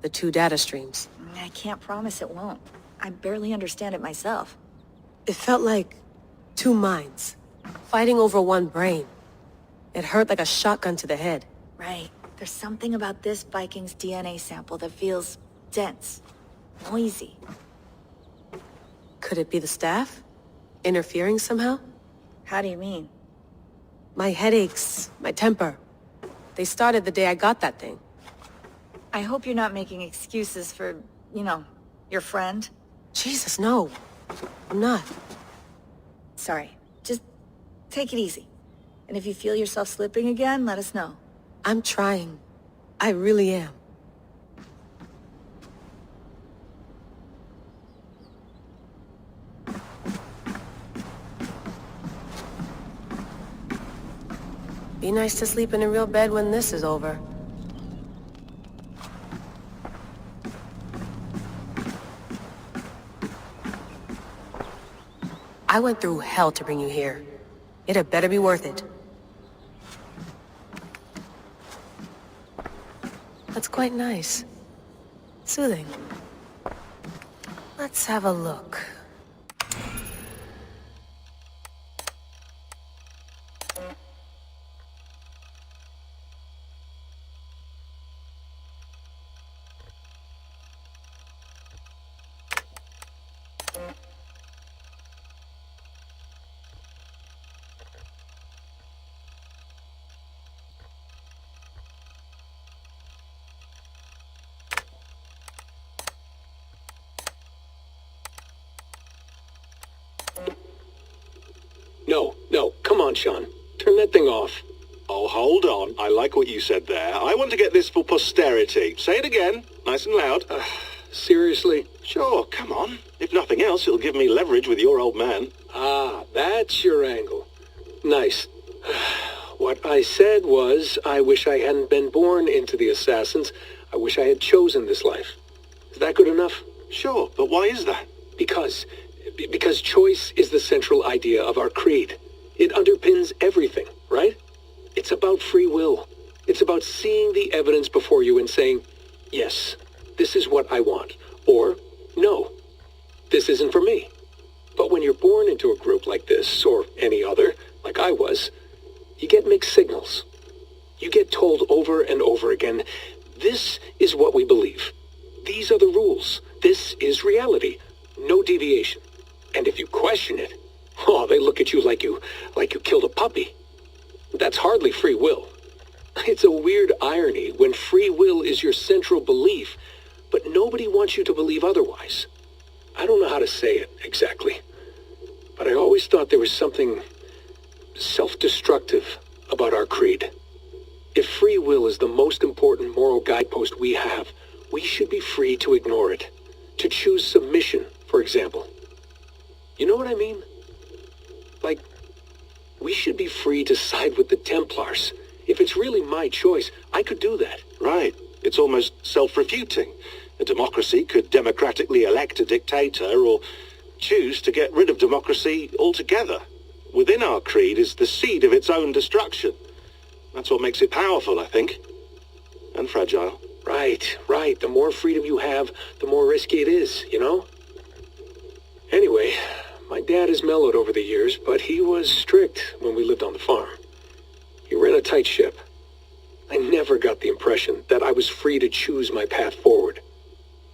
the two data streams. I can't promise it won't. I barely understand it myself. It felt like two minds, fighting over one brain. It hurt like a shotgun to the head. Right. There's something about this Viking's DNA sample that feels dense, noisy. Could it be the staff? Interfering somehow? How do you mean? My headaches, my temper. They started the day I got that thing. I hope you're not making excuses for, you know, your friend. Jesus, no. I'm not. Sorry. Just take it easy. And if you feel yourself slipping again, let us know. I'm trying. I really am. Be nice to sleep in a real bed when this is over. I went through hell to bring you here. It had better be worth it. That's quite nice. Soothing. Let's have a look. No, come on, Sean. Turn that thing off. Oh, hold on. I like what you said there. I want to get this for posterity. Say it again, nice and loud. Seriously? Sure, come on. If nothing else, it'll give me leverage with your old man. Ah, that's your angle. Nice. What I said was, I wish I hadn't been born into the Assassins. I wish I had chosen this life. Is that good enough? Sure, but why is that? Because choice is the central idea of our creed. It underpins everything, right? It's about free will. It's about seeing the evidence before you and saying, yes, this is what I want. Or, no, this isn't for me. But when you're born into a group like this, or any other, like I was, you get mixed signals. You get told over and over again, this is what we believe. These are the rules. This is reality. No deviation. And if you question it, oh, they look at you like you killed a puppy. That's hardly free will. It's a weird irony when free will is your central belief, but nobody wants you to believe otherwise. I don't know how to say it exactly, but I always thought there was something self-destructive about our creed. If free will is the most important moral guidepost we have, we should be free to ignore it. To choose submission, for example. You know what I mean? Like, we should be free to side with the Templars. If it's really my choice, I could do that. Right. It's almost self-refuting. A democracy could democratically elect a dictator or choose to get rid of democracy altogether. Within our creed is the seed of its own destruction. That's what makes it powerful, I think. And fragile. Right. The more freedom you have, the more risky it is, you know? Anyway, my dad has mellowed over the years, but he was strict when we lived on the farm. He ran a tight ship. I never got the impression that I was free to choose my path forward.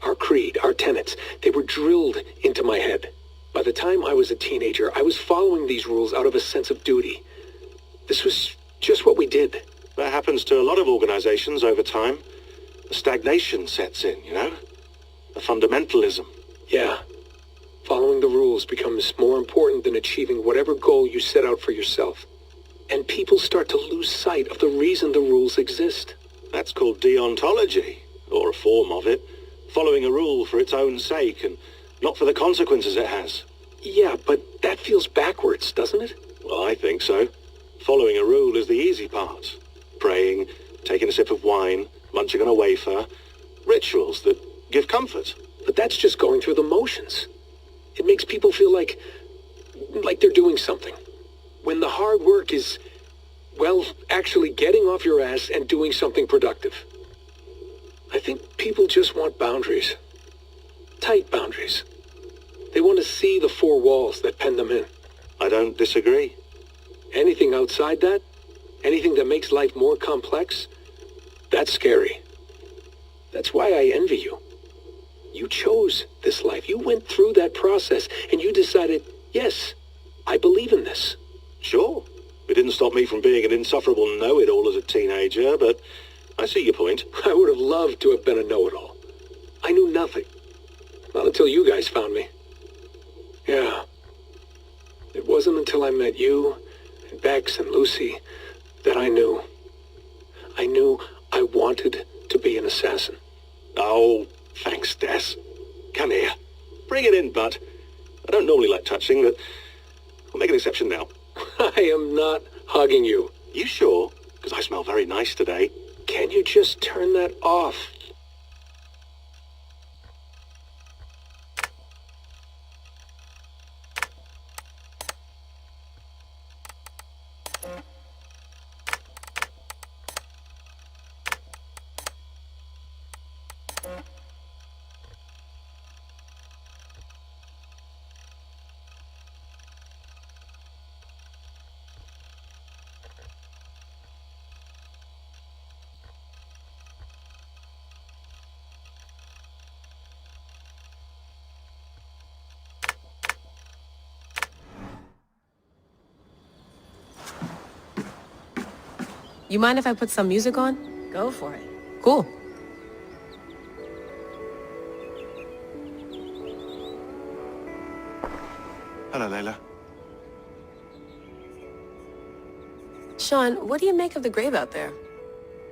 Our creed, our tenets, they were drilled into my head. By the time I was a teenager, I was following these rules out of a sense of duty. This was just what we did. That happens to a lot of organizations over time. The stagnation sets in, you know? The fundamentalism. Yeah. Following the rules becomes more important than achieving whatever goal you set out for yourself. And people start to lose sight of the reason the rules exist. That's called deontology, or a form of it. Following a rule for its own sake and not for the consequences it has. Yeah, but that feels backwards, doesn't it? Well, I think so. Following a rule is the easy part. Praying, taking a sip of wine, munching on a wafer. Rituals that give comfort. But that's just going through the motions. It makes people feel like they're doing something. When the hard work is, well, actually getting off your ass and doing something productive. I think people just want boundaries. Tight boundaries. They want to see the four walls that pen them in. I don't disagree. Anything outside that, anything that makes life more complex, that's scary. That's why I envy you. You chose this life. You went through that process, and you decided, yes, I believe in this. Sure. It didn't stop me from being an insufferable know-it-all as a teenager, but I see your point. I would have loved to have been a know-it-all. I knew nothing. Not until you guys found me. Yeah. It wasn't until I met you, and Bex and Lucy, that I knew. I knew I wanted to be an assassin. Oh, thanks, Des. Come here. Bring it in, bud. I don't normally like touching, but I'll make an exception now. I am not hugging you. You sure? Because I smell very nice today. Can you just turn that off? You mind if I put some music on? Go for it. Cool. Hello, Layla. Sean, what do you make of the grave out there?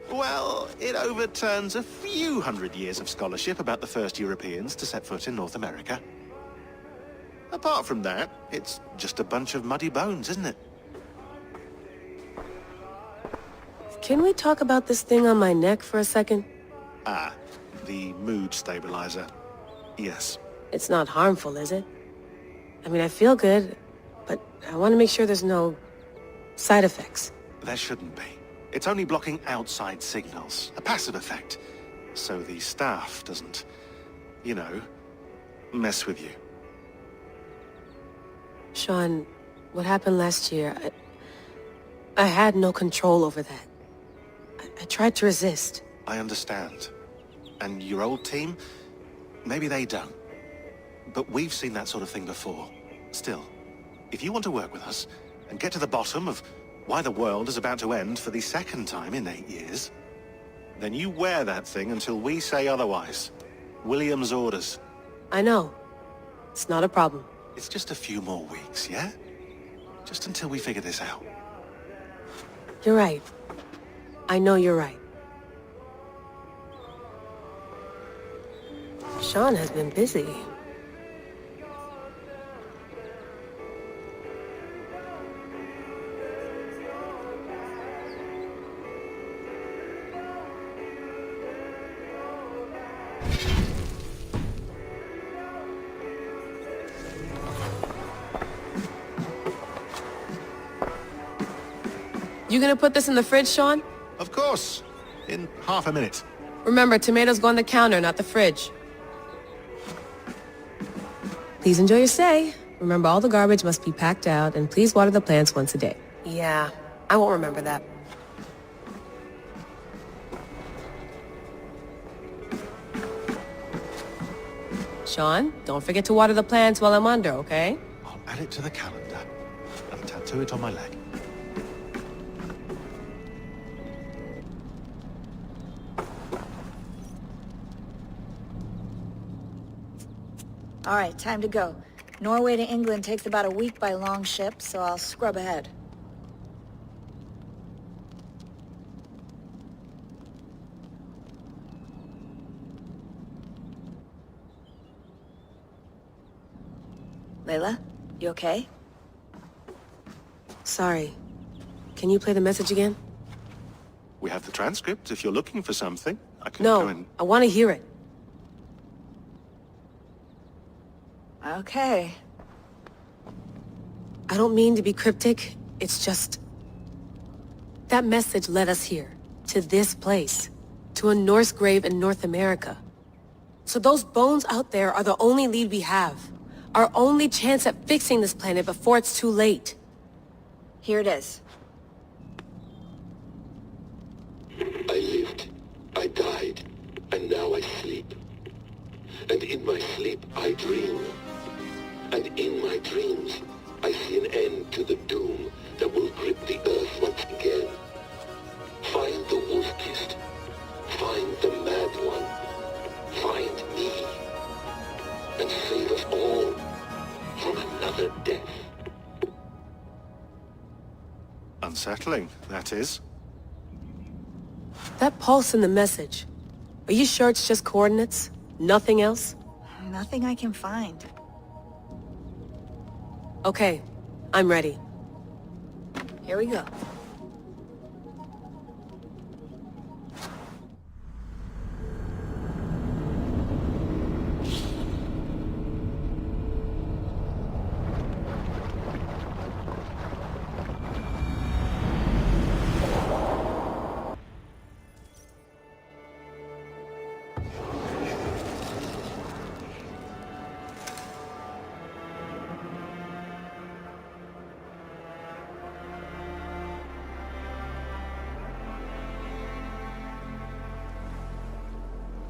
Well, it overturns a few hundred years of scholarship about the first Europeans to set foot in North America. Apart from that, it's just a bunch of muddy bones, isn't it? Can we talk about this thing on my neck for a second? Ah, the mood stabilizer. Yes. It's not harmful, is it? I mean, I feel good, but I want to make sure there's no side effects. There shouldn't be. It's only blocking outside signals, a passive effect, so the staff doesn't, you know, mess with you. Sean, what happened last year, I had no control over that. I tried to resist. I understand. And your old team, maybe they don't. But we've seen that sort of thing before. Still, if you want to work with us and get to the bottom of why the world is about to end for the second time in 8 years, then you wear that thing until we say otherwise. William's orders. I know. It's not a problem. It's just a few more weeks, yeah? Just until we figure this out. You're right. I know you're right. Sean has been busy. You gonna put this in the fridge, Sean? Of course. In half a minute. Remember, tomatoes go on the counter, not the fridge. Please enjoy your stay. Remember, all the garbage must be packed out, and please water the plants once a day. Yeah, I won't remember that. Sean, don't forget to water the plants while I'm under, okay? I'll add it to the calendar and tattoo it on my leg. All right, time to go. Norway to England takes about a week by long ship, so I'll scrub ahead. Layla, you okay? Sorry. Can you play the message again? We have the transcript if you're looking for something. I can go No, and... I want to hear it. Okay. I don't mean to be cryptic. It's just... that message led us here. To this place. to a Norse grave in North America. So those bones out there are the only lead we have. Our only chance at fixing this planet before it's too late. Here it is. I lived, I died, and now I sleep. And in my sleep I dream. And in my dreams I see an end to the doom that will grip the earth once again. Find the wolf-kissed. Find the mad one. Find me. And save us all from another death. Unsettling, that is. That pulse in the message. Are you sure it's just coordinates? Nothing else? Nothing I can find. Okay, I'm ready. Here we go.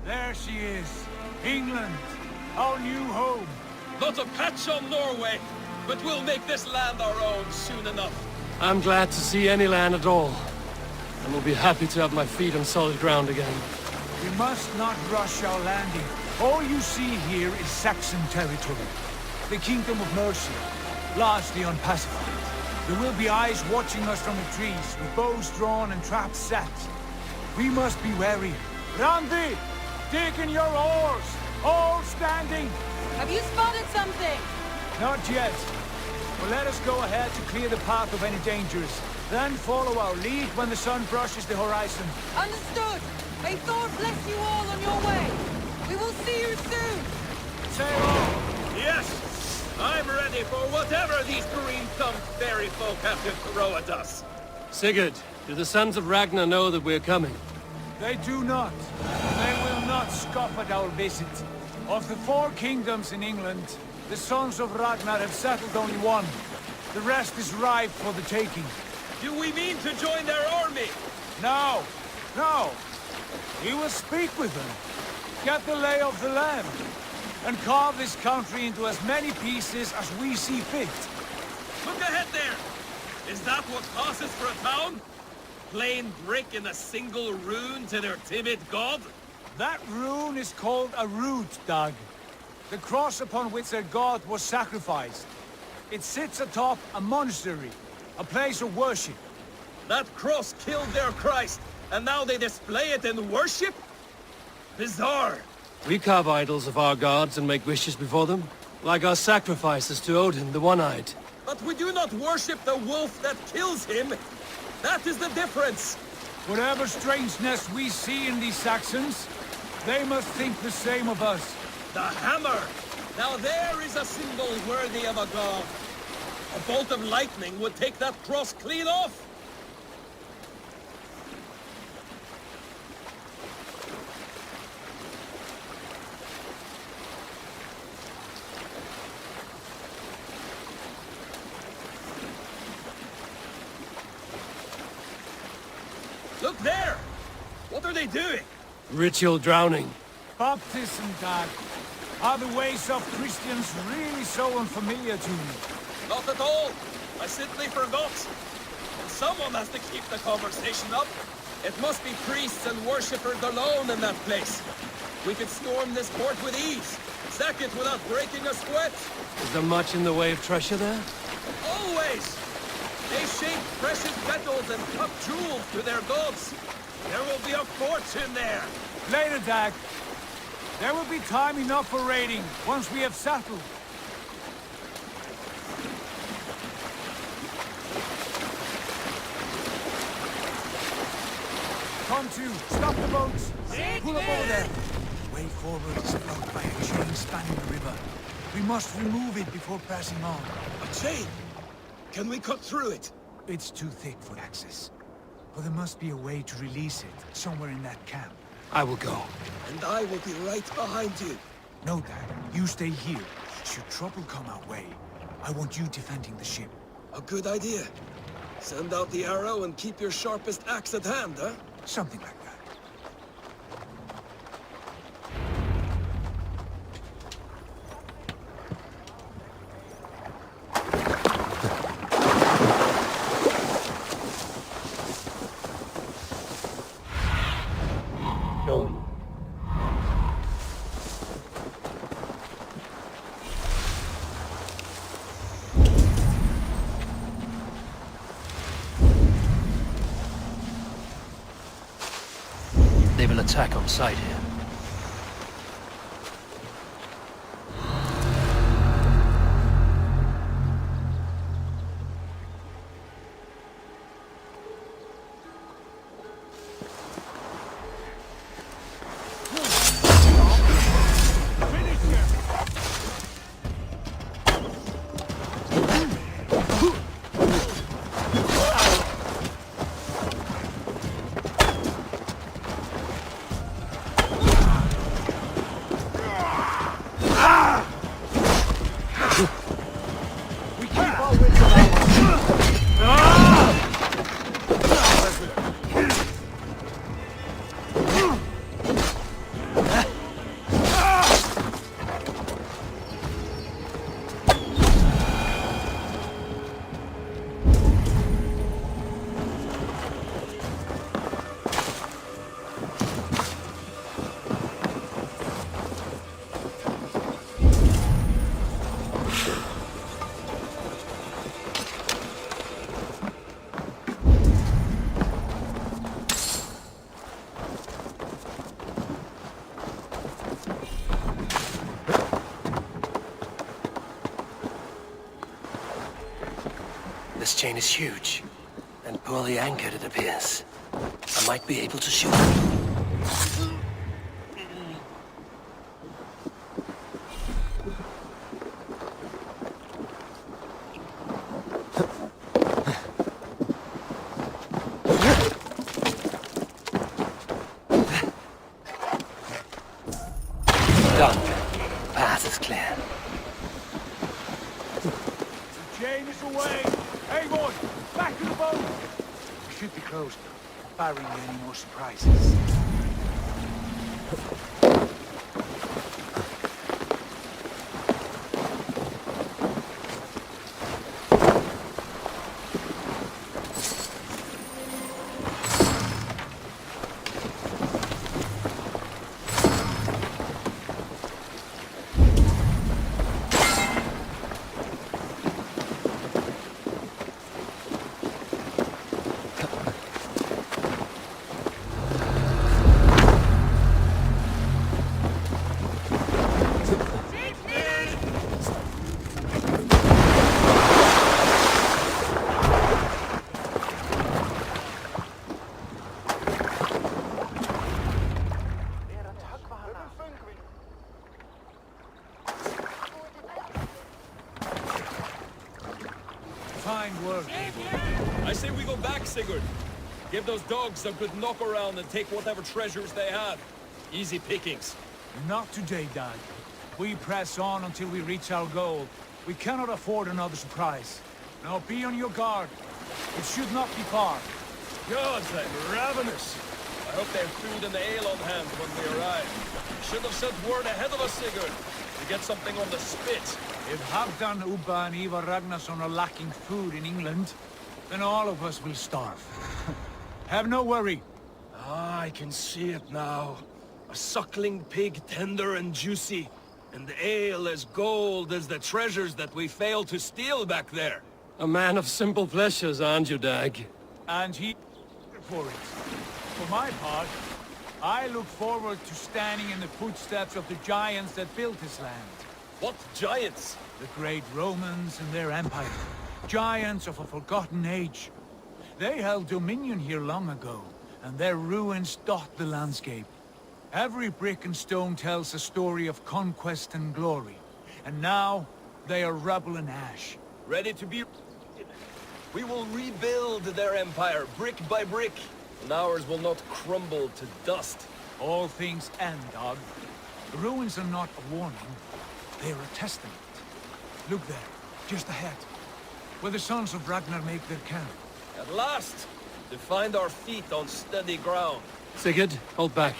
There she is. England, our new home. Not a patch on Norway, but we'll make this land our own soon enough. I'm glad to see any land at all, and will be happy to have my feet on solid ground again. We must not rush our landing. All you see here is Saxon territory. The Kingdom of Mercia, largely unpacified. There will be eyes watching us from the trees, with bows drawn and traps set. We must be wary. Randi! Dig in your oars! All standing! Have you spotted something? Not yet. But let us go ahead to clear the path of any dangers. Then follow our lead when the sun brushes the horizon. Understood. May Thor bless you all on your way. We will see you soon. Sail on! Yes, I'm ready for whatever these green-thumbed fairy folk have to throw at us. Sigurd, do the sons of Ragnar know that we're coming? They do not. They will not scoff at our visit. Of the 4 kingdoms in England, the sons of Ragnar have settled only one. The rest is ripe for the taking. Do we mean to join their army? No! No! We will speak with them, get the lay of the land, and carve this country into as many pieces as we see fit. Look ahead there! Is that what passes for a town? Plain brick in a single rune to their timid god? That rune is called a root, Doug. The cross upon which their god was sacrificed. It sits atop a monastery, a place of worship. That cross killed their Christ, and now they display it in worship? Bizarre. We carve idols of our gods and make wishes before them, like our sacrifices to Odin, the One-Eyed. But we do not worship the wolf that kills him. That is the difference. Whatever strangeness we see in these Saxons, they must think the same of us. The hammer! Now there is a symbol worthy of a god. A bolt of lightning would take that cross clean off. Look there! What are they doing? Ritual drowning. Baptism, Dad. Are the ways of Christians really so unfamiliar to you? Not at all. I simply forgot. And someone has to keep the conversation up. It must be priests and worshippers alone in that place. We could storm this port with ease. Sack it without breaking a sweat. Is there much in the way of treasure there? Always! They shape precious metals and cut jewels to their gods. There will be a fortune there. Later, Dag. There will be time enough for raiding, once we have settled. Come to, stop the boats! Pull up over there! The way forward is blocked by a chain spanning the river. We must remove it before passing on. A chain? Can we cut through it? It's too thick for access. But there must be a way to release it, somewhere in that camp. I will go. And I will be right behind you. No, Dad. You stay here. Should trouble come our way, I want you defending the ship. A good idea. Send out the arrow and keep your sharpest axe at hand, huh? Something like that. They will attack on sight here. This chain is huge, and poorly anchored it appears. I might be able to shoot it. Done. Path is clear. The chain is away! Hey, boy! Back to the boat! We should be close now, barring any more surprises. Fine work, Abel. I say we go back, Sigurd. Give those dogs a good knock around and take whatever treasures they have. Easy pickings. Not today, Dad. We press on until we reach our goal. We cannot afford another surprise. Now be on your guard. It should not be far. Gods, I'm ravenous. I hope they have food and ale on hand when we arrive. Should have sent word ahead of us, Sigurd, to get something on the spit. If Halfdan, Ubba and Ivar Ragnarsson are lacking food in England, then all of us will starve. Have no worry. Ah, I can see it now. A suckling pig, tender and juicy. And ale as gold as the treasures that we failed to steal back there. A man of simple pleasures, aren't you, Dag? And he for it. For my part, I look forward to standing in the footsteps of the giants that built this land. What giants? The great Romans and their empire. Giants of a forgotten age. They held dominion here long ago, and their ruins dot the landscape. Every brick and stone tells a story of conquest and glory. And now, they are rubble and ash. Ready to be... We will rebuild their empire, brick by brick. And ours will not crumble to dust. All things end, dog. The ruins are not a warning. They are a testament. Look there, just ahead. Where the sons of Ragnar make their camp. At last! To find our feet on steady ground. Sigurd, hold back.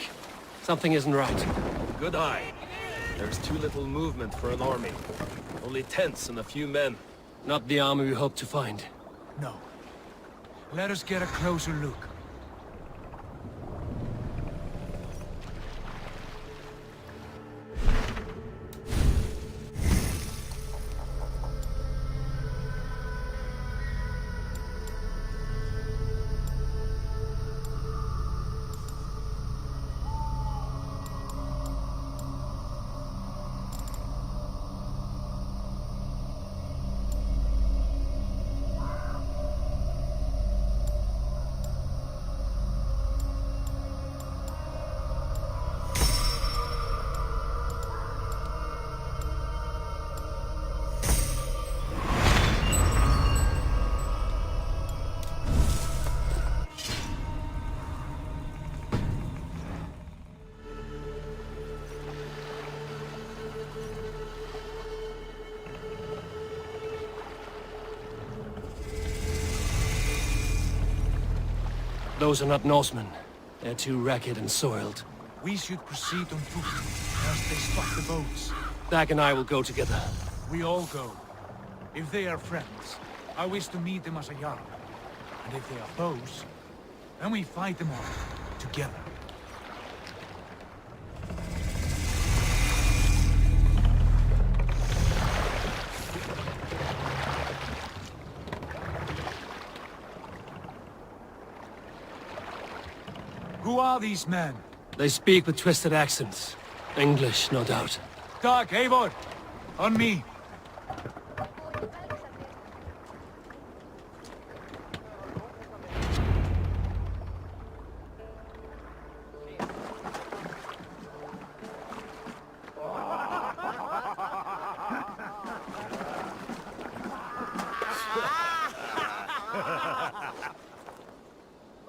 Something isn't right. Good eye. There's too little movement for an army. Only tents and a few men. Not the army we hope to find. No. Let us get a closer look. Those are not Norsemen. They're too ragged and soiled. We should proceed on foot, as they spot the boats. Dag and I will go together. We all go. If they are friends, I wish to meet them as a Jarl. And if they are foes, then we fight them all, together. Who are these men? They speak with twisted accents. English, no doubt. Dag, Eivor! On me!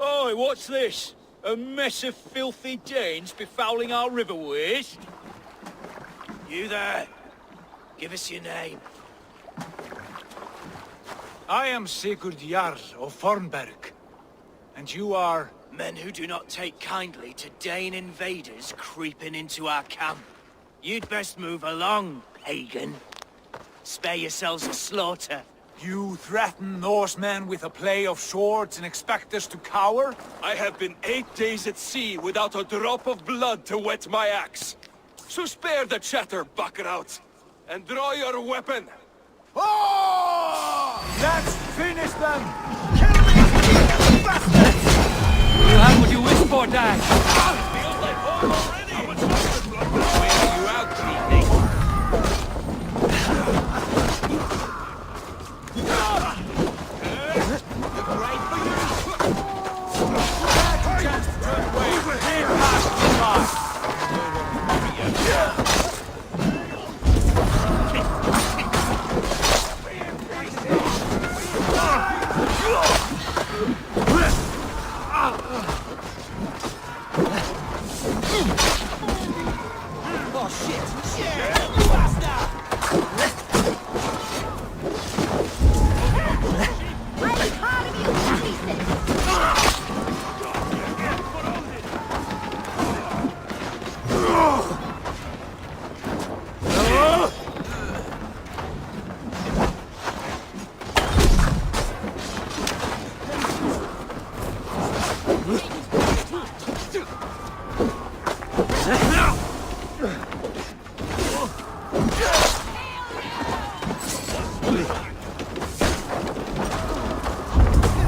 Oi, what's this? A mess of filthy Danes befouling our riverways? You there. Give us your name. I am Sigurd Jarl of Fornberg. And you are... Men who do not take kindly to Dane invaders creeping into our camp. You'd best move along, pagan. Spare yourselves a slaughter. You threaten Norsemen with a play of swords and expect us to cower? I have been 8 days at sea without a drop of blood to wet my axe. So spare the chatter, Buckerout, and draw your weapon. Oh! Let's finish them! Kill these bastards! You have what you wish for, Dag. Feels like home already. How much longer? Wear you out, Keith.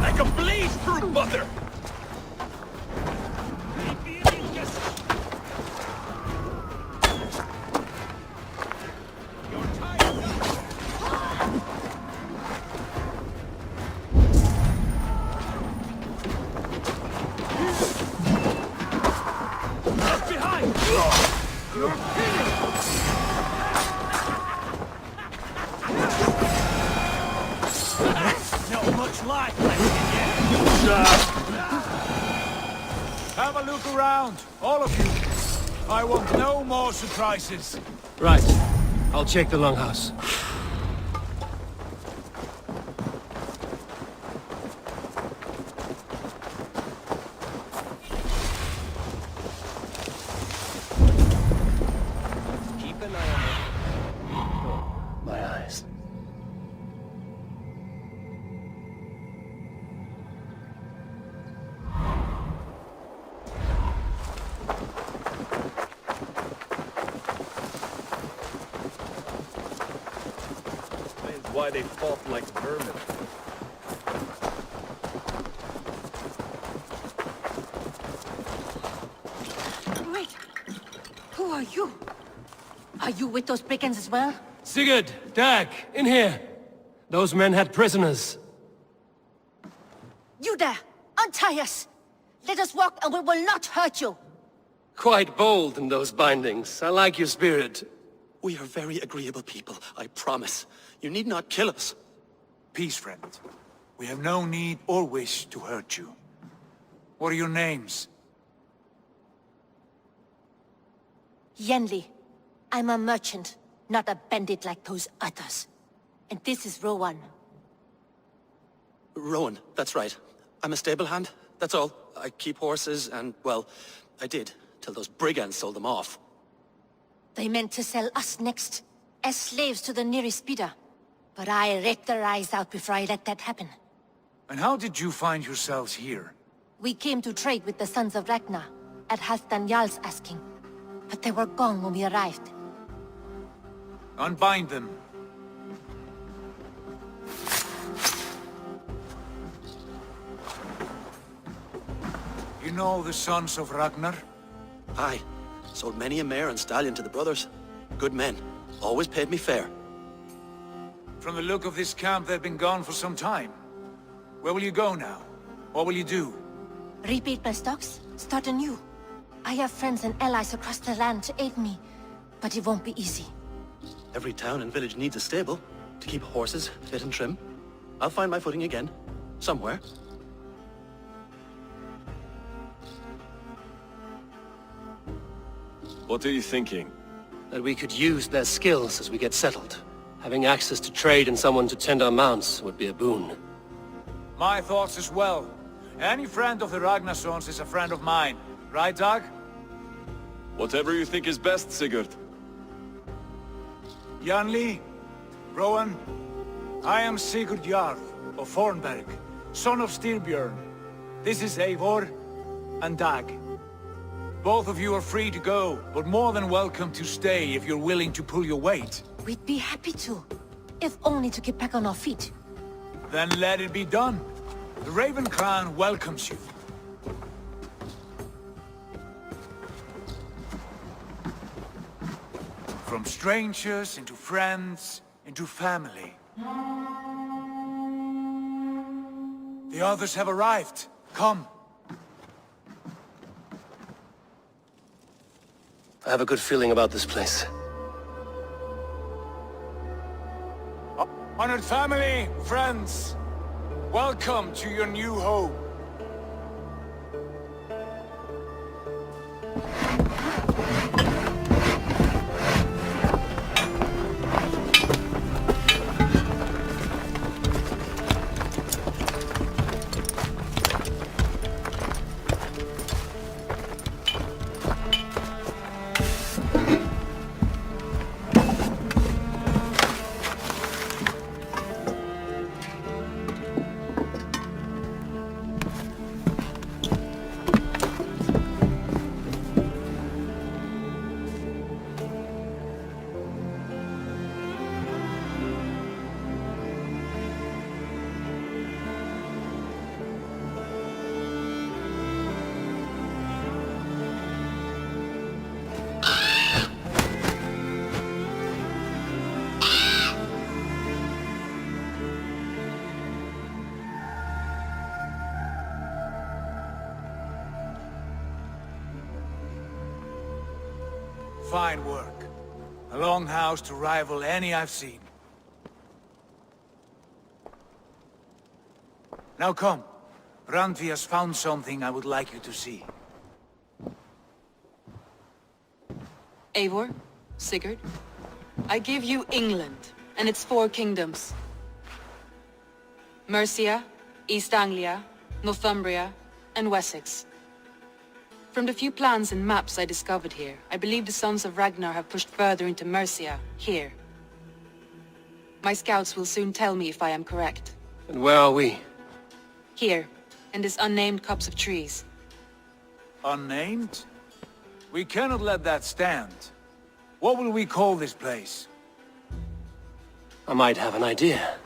I can bleed through butter. Not much life left in you. Have a look around, all of you. I want no more surprises. Right. I'll check the longhouse. Keep an eye on it. Oh, my eyes. Why they fought like vermin. Wait! Who are you? Are you with those brigands as well? Sigurd! Dag! In here! Those men had prisoners. You there! Untie us! Let us walk and we will not hurt you! Quite bold in those bindings. I like your spirit. We are very agreeable people, I promise. You need not kill us. Peace, friend. We have no need or wish to hurt you. What are your names? Yenli. I'm a merchant, not a bandit like those others. And this is Rowan. Rowan, that's right. I'm a stable hand, that's all. I keep horses and, well, I did, till those brigands sold them off. They meant to sell us next, as slaves to the nearest bidder. But I raked their eyes out before I let that happen. And how did you find yourselves here? We came to trade with the Sons of Ragnar, at Halfdan Jarl's asking. But they were gone when we arrived. Unbind them. You know the Sons of Ragnar? Aye. Sold many a mare and stallion to the brothers. Good men. Always paid me fair. From the look of this camp, they've been gone for some time. Where will you go now? What will you do? Rebuild my stocks, start anew. I have friends and allies across the land to aid me, but it won't be easy. Every town and village needs a stable to keep horses fit and trim. I'll find my footing again. Somewhere. What are you thinking? That we could use their skills as we get settled. Having access to trade and someone to tend our mounts would be a boon. My thoughts as well. Any friend of the Ragnarsons is a friend of mine. Right, Dag? Whatever you think is best, Sigurd. Janli, Rowan, I am Sigurd Jarl of Fornberg, son of Styrbjörn. This is Eivor and Dag. Both of you are free to go, but more than welcome to stay if you're willing to pull your weight. We'd be happy to, if only to get back on our feet. Then let it be done. The Raven Clan welcomes you. From strangers into friends, into family. The others have arrived. Come. I have a good feeling about this place. Honored family, friends, welcome to your new home. Fine work. A longhouse to rival any I've seen. Now come. Randvi has found something I would like you to see. Eivor, Sigurd, I give you England and its 4 kingdoms. Mercia, East Anglia, Northumbria, and Wessex. From the few plans and maps I discovered here, I believe the Sons of Ragnar have pushed further into Mercia, here. My scouts will soon tell me if I am correct. And where are we? Here, in this unnamed copse of trees. Unnamed? We cannot let that stand. What will we call this place? I might have an idea.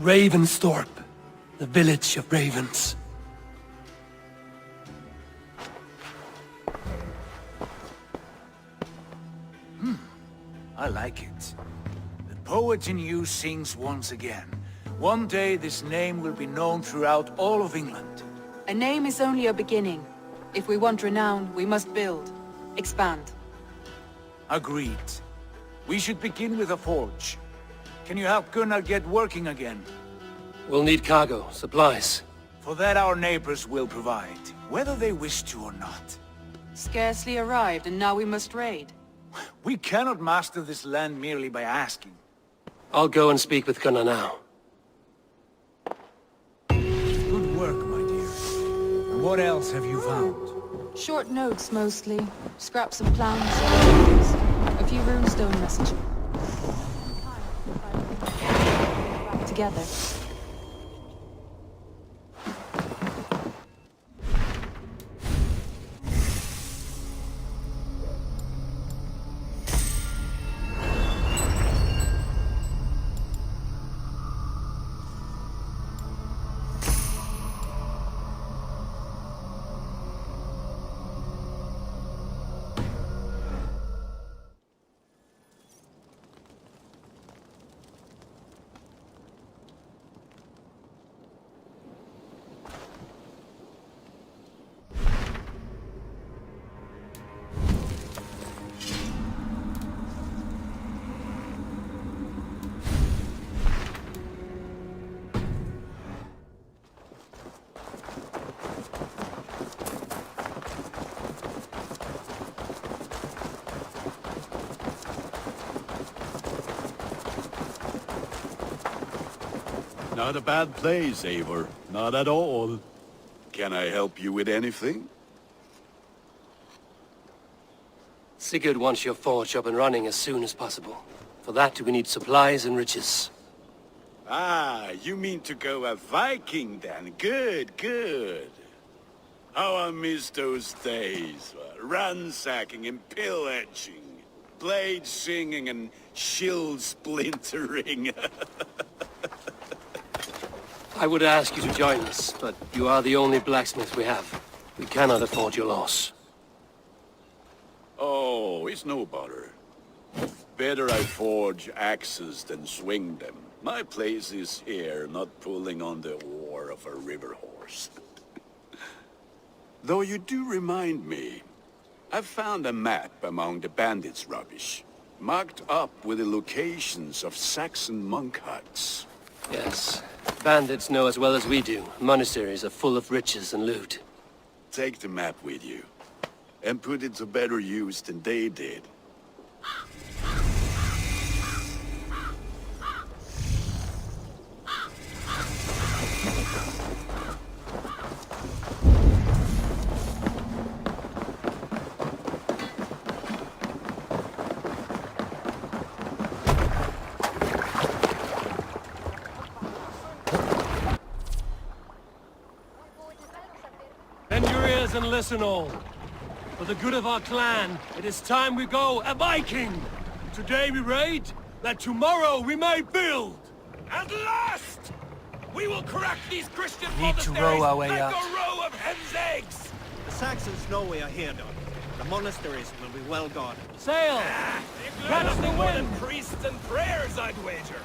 Ravensthorpe, the village of ravens. I like it. The poet in you sings once again. One day this name will be known throughout all of England. A name is only a beginning. If we want renown, we must build, expand. Agreed. We should begin with a forge. Can you help Gunnar get working again? We'll need cargo, supplies. For that our neighbors will provide, whether they wish to or not. Scarcely arrived, and now we must raid. We cannot master this land merely by asking. I'll go and speak with Gunnar now. Good work, my dear. And what else have you found? Short notes, mostly. Scraps of plans, a few runestone messages. Together. Not a bad place, Eivor. Not at all. Can I help you with anything? Sigurd wants your forge up and running as soon as possible. For that, we need supplies and riches. Ah, you mean to go a Viking then? Good, good. How I miss those days. Ransacking and pillaging. Blade singing and shield splintering. I would ask you to join us, but you are the only blacksmith we have. We cannot afford your loss. Oh, it's no bother. Better I forge axes than swing them. My place is here, not pulling on the oar of a river horse. Though you do remind me, I've found a map among the bandits' rubbish, marked up with the locations of Saxon monk huts. Yes. Bandits know as well as we do. Monasteries are full of riches and loot. Take the map with you, and put it to better use than they did. Bend your ears and listen all. For the good of our clan, it is time we go a Viking! Today we raid, that tomorrow we may build! At last! We will crack these Christian Need to monasteries row our way like out. a row of hen's eggs! The Saxons know we are here, Doc. The monasteries will be well guarded. Sail! Catch the more than priests and prayers, I'd wager!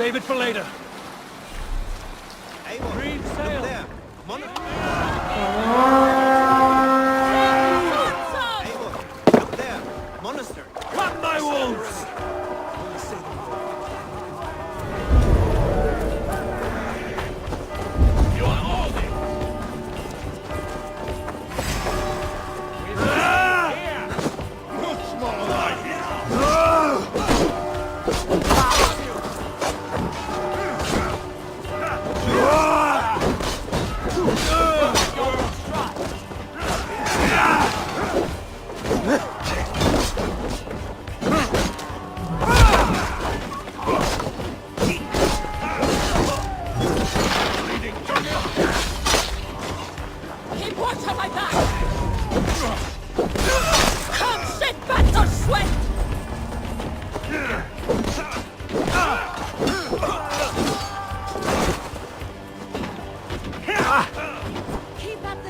Save it for later. Hey, Green sail. there. Up there. Monastery. Cut my wolves! Keep watch on my back! Come sit back to sweat! Keep at the...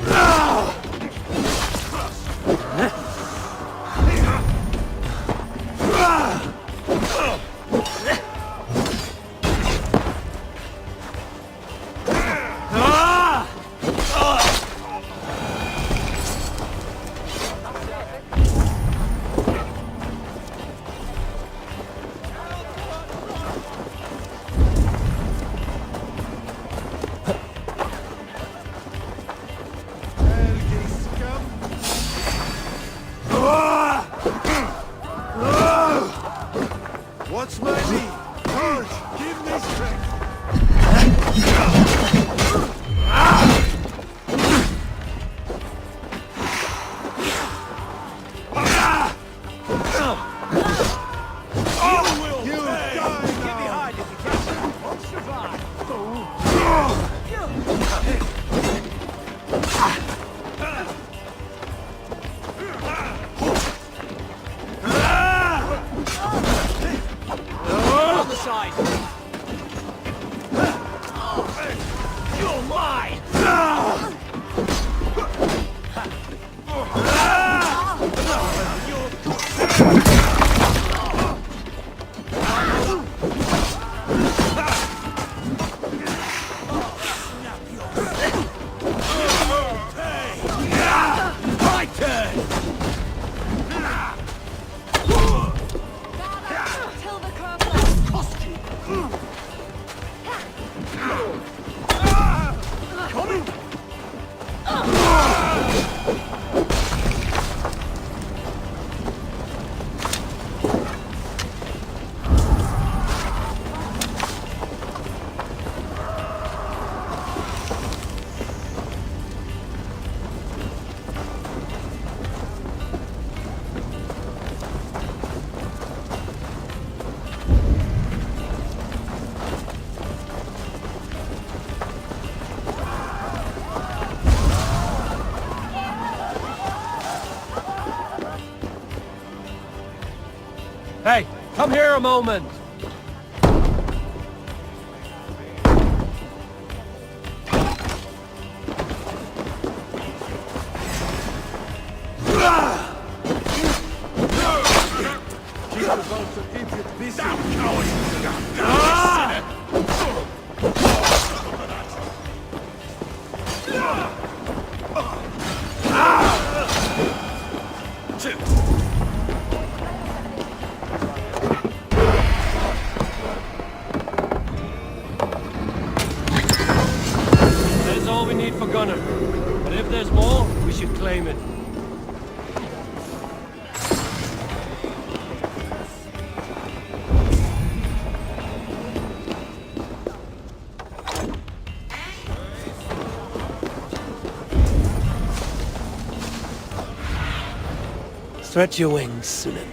What's my need? George, give me strength. You die now. Get behind if you can. Won't survive. On the side. You're mine. My turn. Till the curve Cost you. Coming. Hey, come here a moment. That's all we need for Gunner. But if there's more, we should claim it. Stretch your wings, Sunan.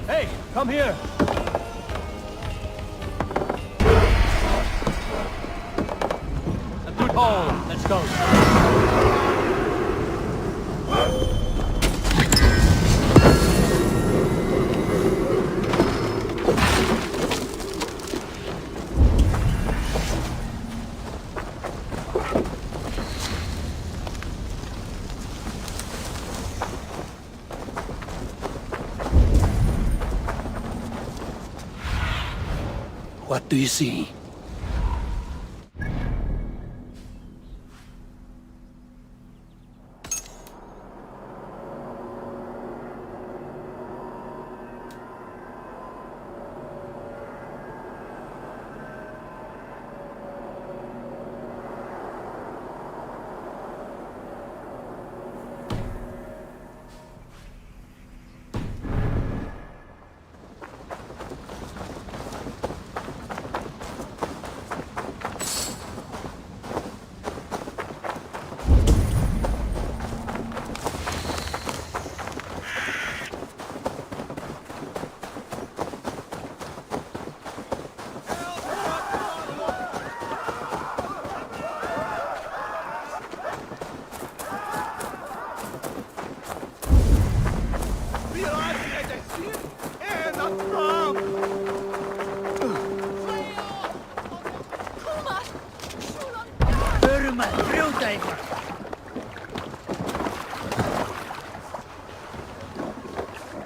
Hey, come here. A good haul. Let's go. What do you see?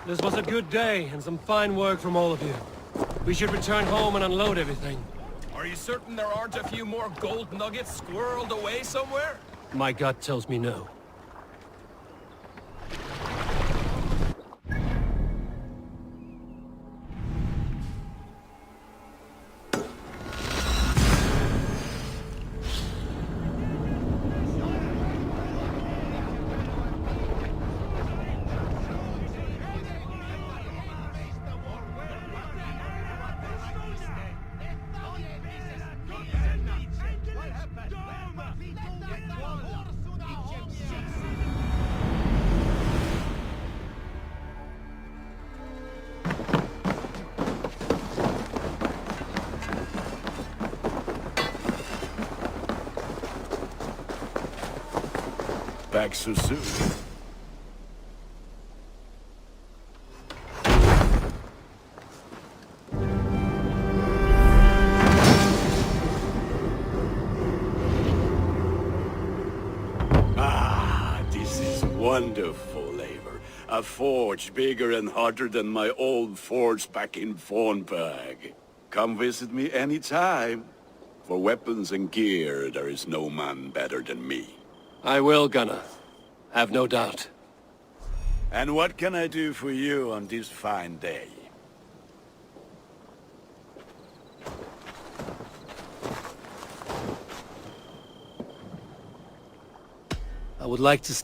This was a good day, and some fine work from all of you. We should return home and unload everything. Are you certain there aren't a few more gold nuggets squirreled away somewhere? My gut tells me no. Back so soon. Ah, this is wonderful labor. A forge bigger and hotter than my old forge back in Vornberg. Come visit me anytime. For weapons and gear, there is no man better than me. I will, Gunnar. Have no doubt. And what can I do for you on this fine day? I would like to...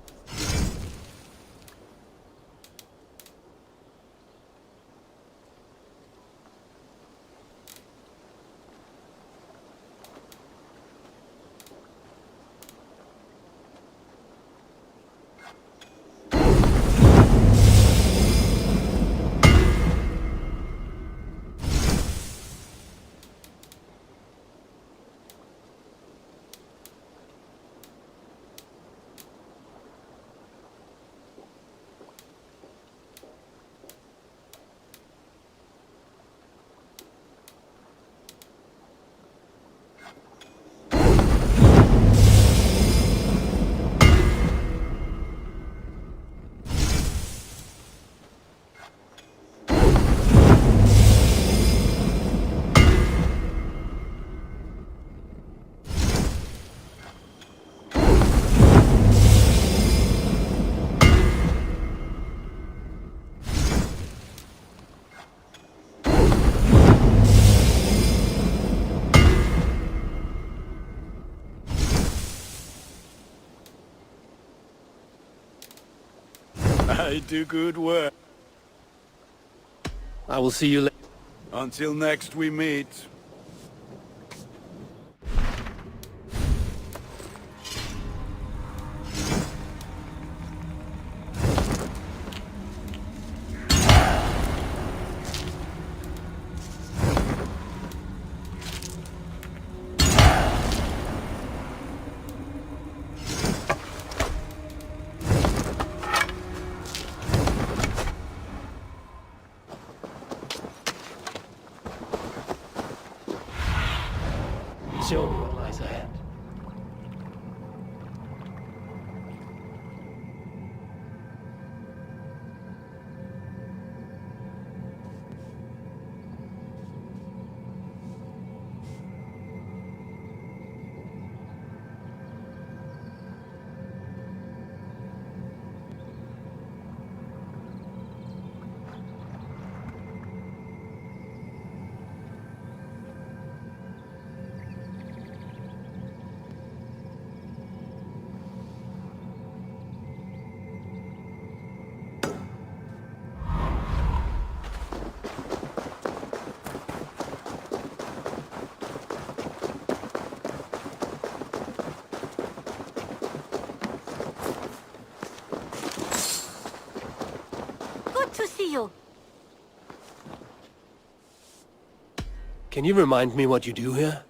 I do good work. I will see you later. Until next we meet. Show me what lies ahead. see you. Can you remind me what you do here?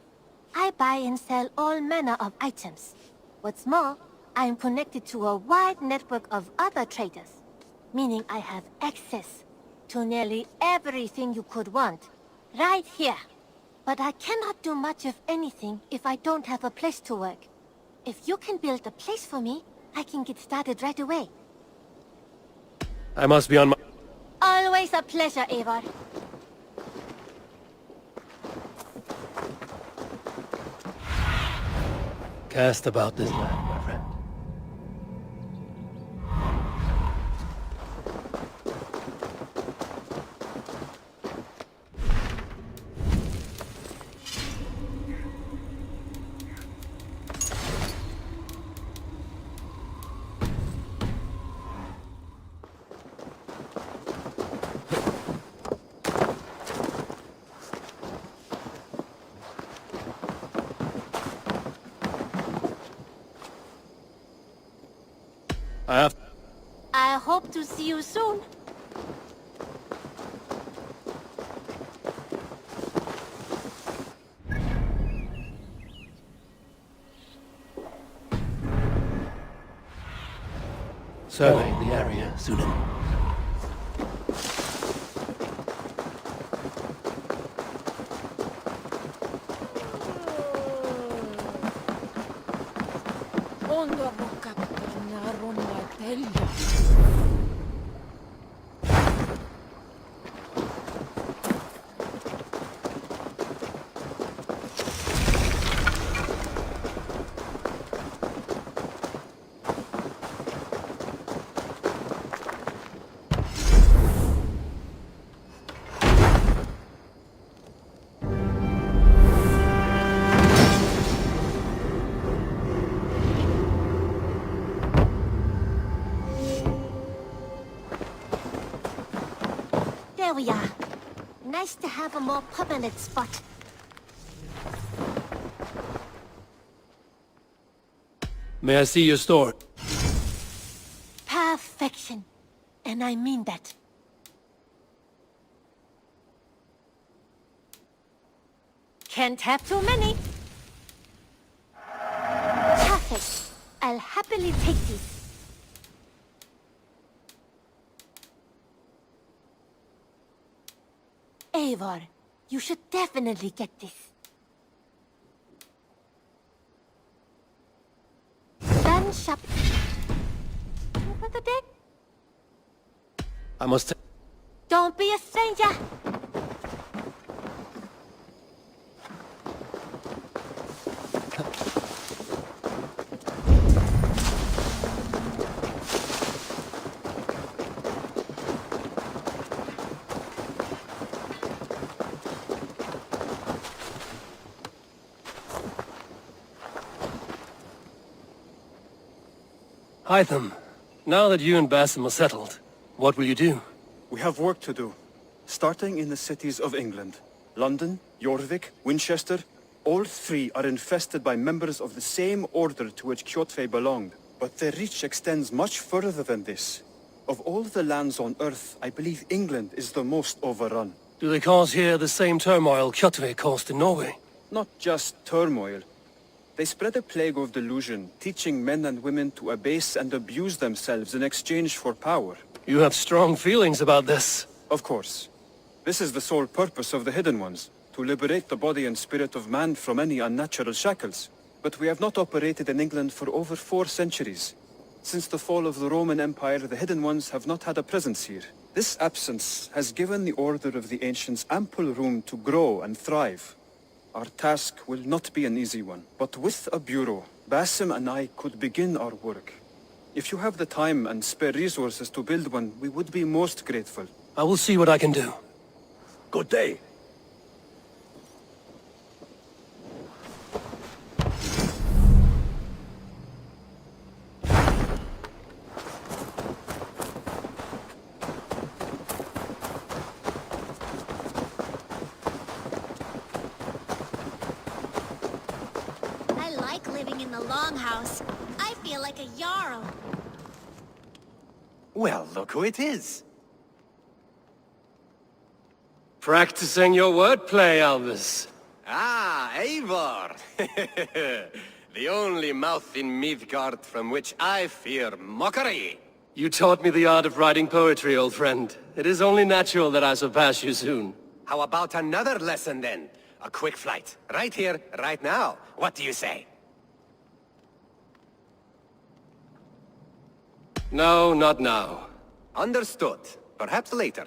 I buy and sell all manner of items. What's more, I am connected to a wide network of other traders, meaning I have access to nearly everything you could want, right here. But I cannot do much of anything if I don't have a place to work. If you can build a place for me, I can get started right away. I must be on my... Always a pleasure, Eivor. Cast about this land, my friend. I hope to see you soon. Surveying the area, Sunan. There we are. Nice to have a more permanent spot. May I see your store? Perfection. And I mean that. Can't have too many. Perfect. I'll happily take these. Eivor, you should definitely get this. Done shop. For the day? I must... Don't be a stranger. Hytham, now that you and Basim are settled, what will you do? We have work to do, starting in the cities of England. London, Jorvik, Winchester, all three are infested by members of the same order to which Kjotve belonged. But their reach extends much further than this. Of all the lands on Earth, I believe England is the most overrun. Do they cause here the same turmoil Kjotve caused in Norway? Not just turmoil. They spread a plague of delusion, teaching men and women to abase and abuse themselves in exchange for power. You have strong feelings about this. Of course. This is the sole purpose of the Hidden Ones, to liberate the body and spirit of man from any unnatural shackles. But we have not operated in England for over 4 centuries. Since the fall of the Roman Empire, the Hidden Ones have not had a presence here. This absence has given the Order of the Ancients ample room to grow and thrive. Our task will not be an easy one, but with a bureau, Basim and I could begin our work. If you have the time and spare resources to build one, we would be most grateful. I will see what I can do. Good day. Longhouse. I feel like a Jarl. Well, look who it is. Practicing your wordplay, Albus. Ah, Eivor! The only mouth in Midgard from which I fear mockery. You taught me the art of writing poetry, old friend. It is only natural that I surpass you soon. How about another lesson then? A quick flight. Right here, right now. What do you say? No, not now. Understood. Perhaps later.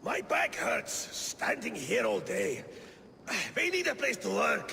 My back hurts, standing here all day. We need a place to work.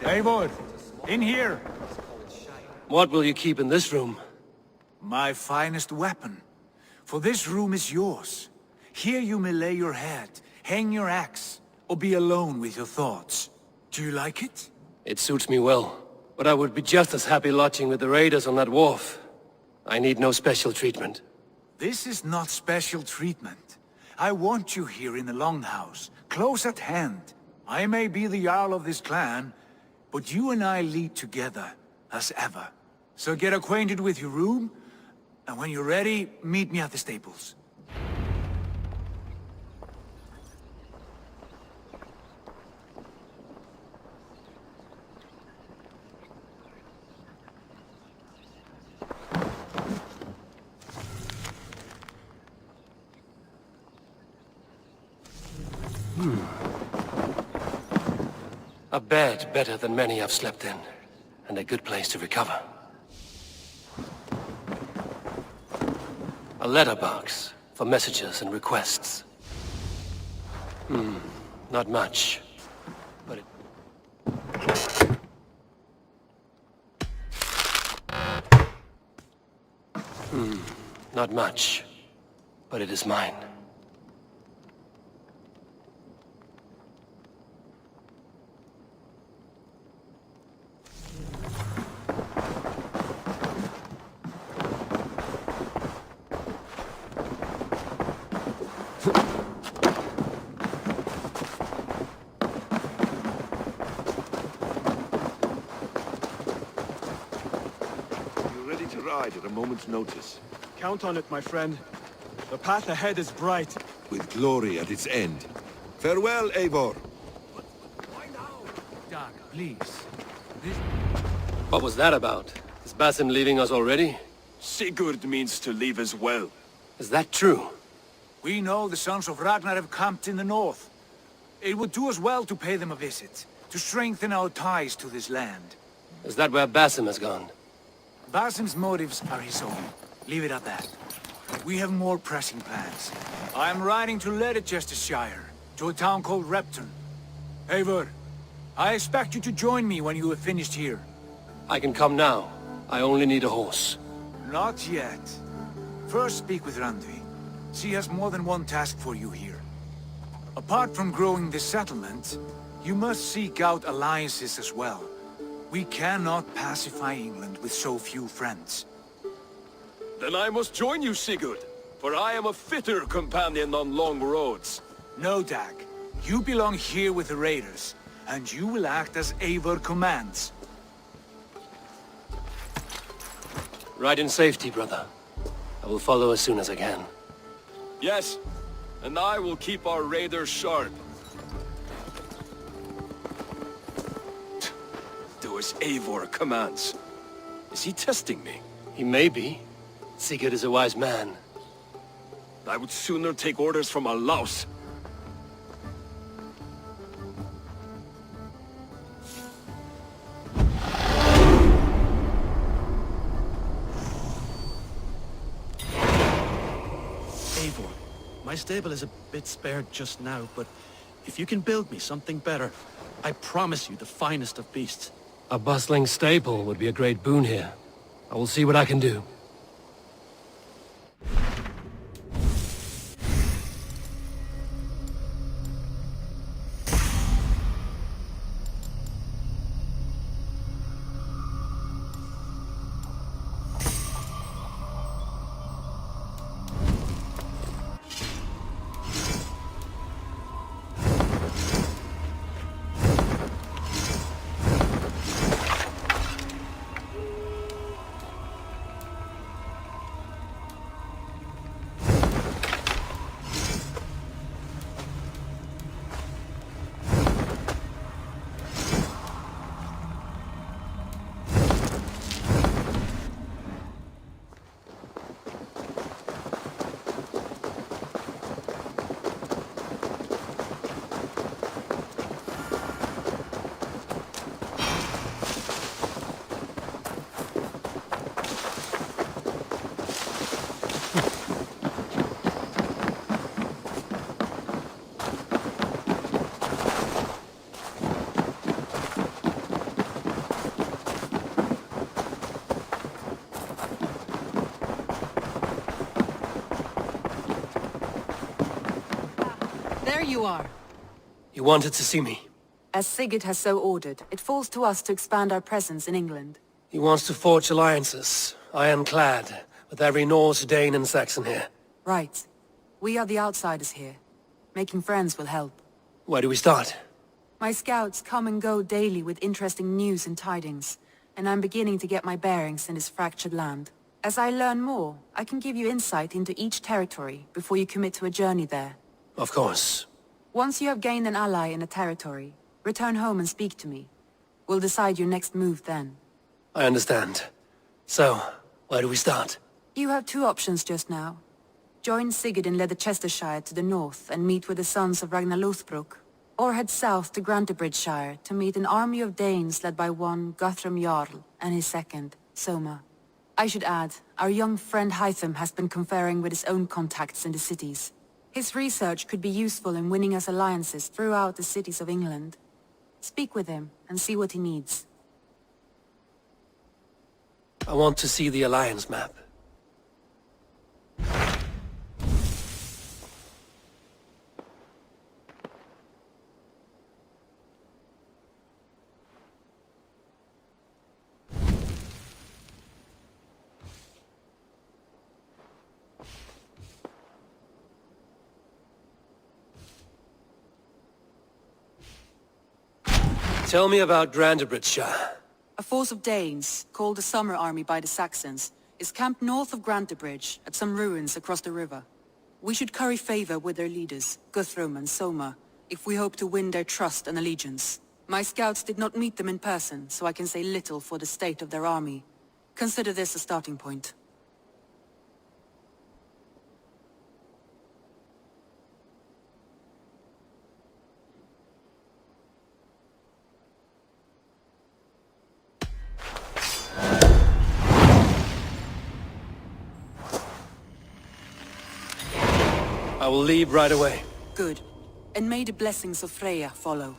Eivor, in here. What will you keep in this room? My finest weapon. For this room is yours. Here you may lay your head, hang your axe, or be alone with your thoughts. Do you like it? It suits me well, but I would be just as happy lodging with the raiders on that wharf. I need no special treatment. This is not special treatment. I want you here in the Longhouse, close at hand. I may be the Jarl of this clan, but you and I lead together, as ever. So get acquainted with your room, and when you're ready, meet me at the stables. A bed better than many I've slept in, and a good place to recover. A letterbox for messages and requests. Not much, but not much, but it is mine. At a moment's notice. Count on it, my friend. The path ahead is bright. With glory at its end. Farewell, Eivor. Dag, please. What was that about? Is Basim leaving us already? Sigurd means to leave as well. Is that true? We know the sons of Ragnar have camped in the north. It would do us well to pay them a visit, to strengthen our ties to this land. Is that where Basim has gone? Basim's motives are his own. Leave it at that. We have more pressing plans. I am riding to Leicestershire, to a town called Repton. Eivor, I expect you to join me when you have finished here. I can come now. I only need a horse. Not yet. First speak with Randvi. She has more than one task for you here. Apart from growing this settlement, you must seek out alliances as well. We cannot pacify England with so few friends. Then I must join you, Sigurd, for I am a fitter companion on long roads. No, Dag. You belong here with the raiders, and you will act as Eivor commands. Ride in safety, brother. I will follow as soon as I can. Yes, and I will keep our raiders sharp. Do as Eivor commands. Is he testing me? He may be. Sigurd is a wise man. I would sooner take orders from a louse. Eivor, my stable is a bit spared just now, but if you can build me something better, I promise you the finest of beasts. A bustling stable would be a great boon here. I will see what I can do. There you are. You wanted to see me? As Sigurd has so ordered, it falls to us to expand our presence in England. He wants to forge alliances, ironclad, with every Norse, Dane and Saxon here. Right. We are the outsiders here. Making friends will help. Where do we start? My scouts come and go daily with interesting news and tidings, and I'm beginning to get my bearings in this fractured land. As I learn more, I can give you insight into each territory before you commit to a journey there. Of course. Once you have gained an ally in a territory, return home and speak to me. We'll decide your next move then. I understand. So, where do we start? You have two options just now. Join Sigurd in Leicestershire to the north and meet with the sons of Ragnar Lothbrok, or head south to Grantebridgeshire to meet an army of Danes led by one Guthrum Jarl and his second, Soma. I should add, our young friend Hytham has been conferring with his own contacts in the cities. His research could be useful in winning us alliances throughout the cities of England. Speak with him and see what he needs. I want to see the alliance map. Tell me about Grantebridgeshire. A force of Danes, called the Summer Army by the Saxons, is camped north of Grantebridge at some ruins across the river. We should curry favor with their leaders, Guthrum and Soma, if we hope to win their trust and allegiance. My scouts did not meet them in person, so I can say little for the state of their army. Consider this a starting point. I will leave right away. Good. And may the blessings of Freya follow.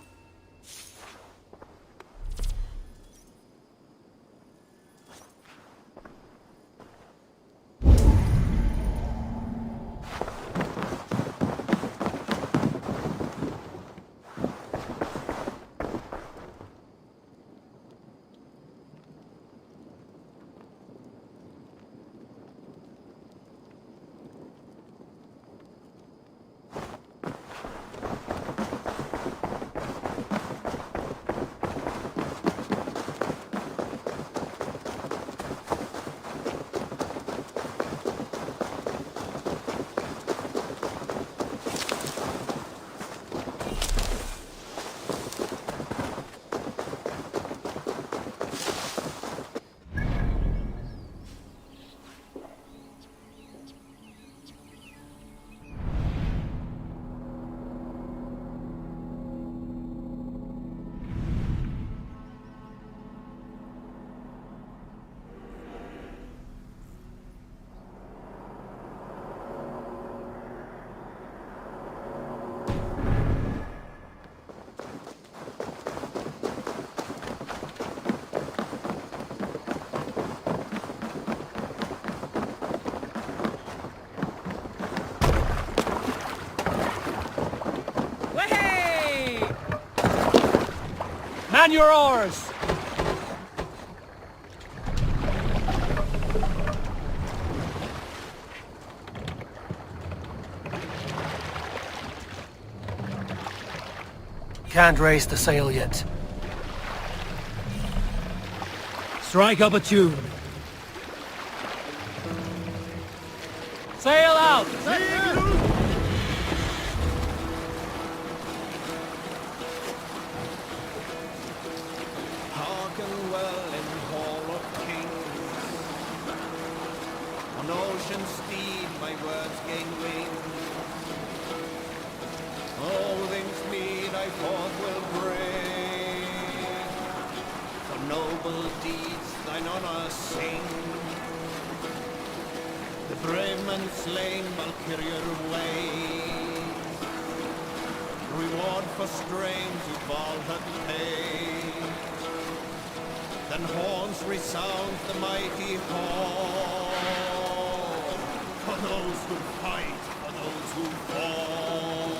Man your oars! Can't raise the sail yet. Strike up a tune. Sail out! Hearken well in Hall of Kings. On ocean steed my words gain wings. All things meet I forth will bring. For noble deeds thine honor sing. The brave men slain Valkyrier ways. Reward for strains who fall her pain. Then horns resound the mighty horn. For those who fight, for those who fall.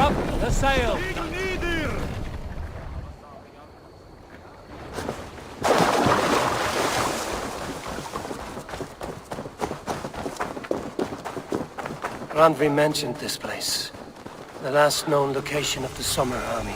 Up the sail! Randvi mentioned this place. The last known location of the Summer Army.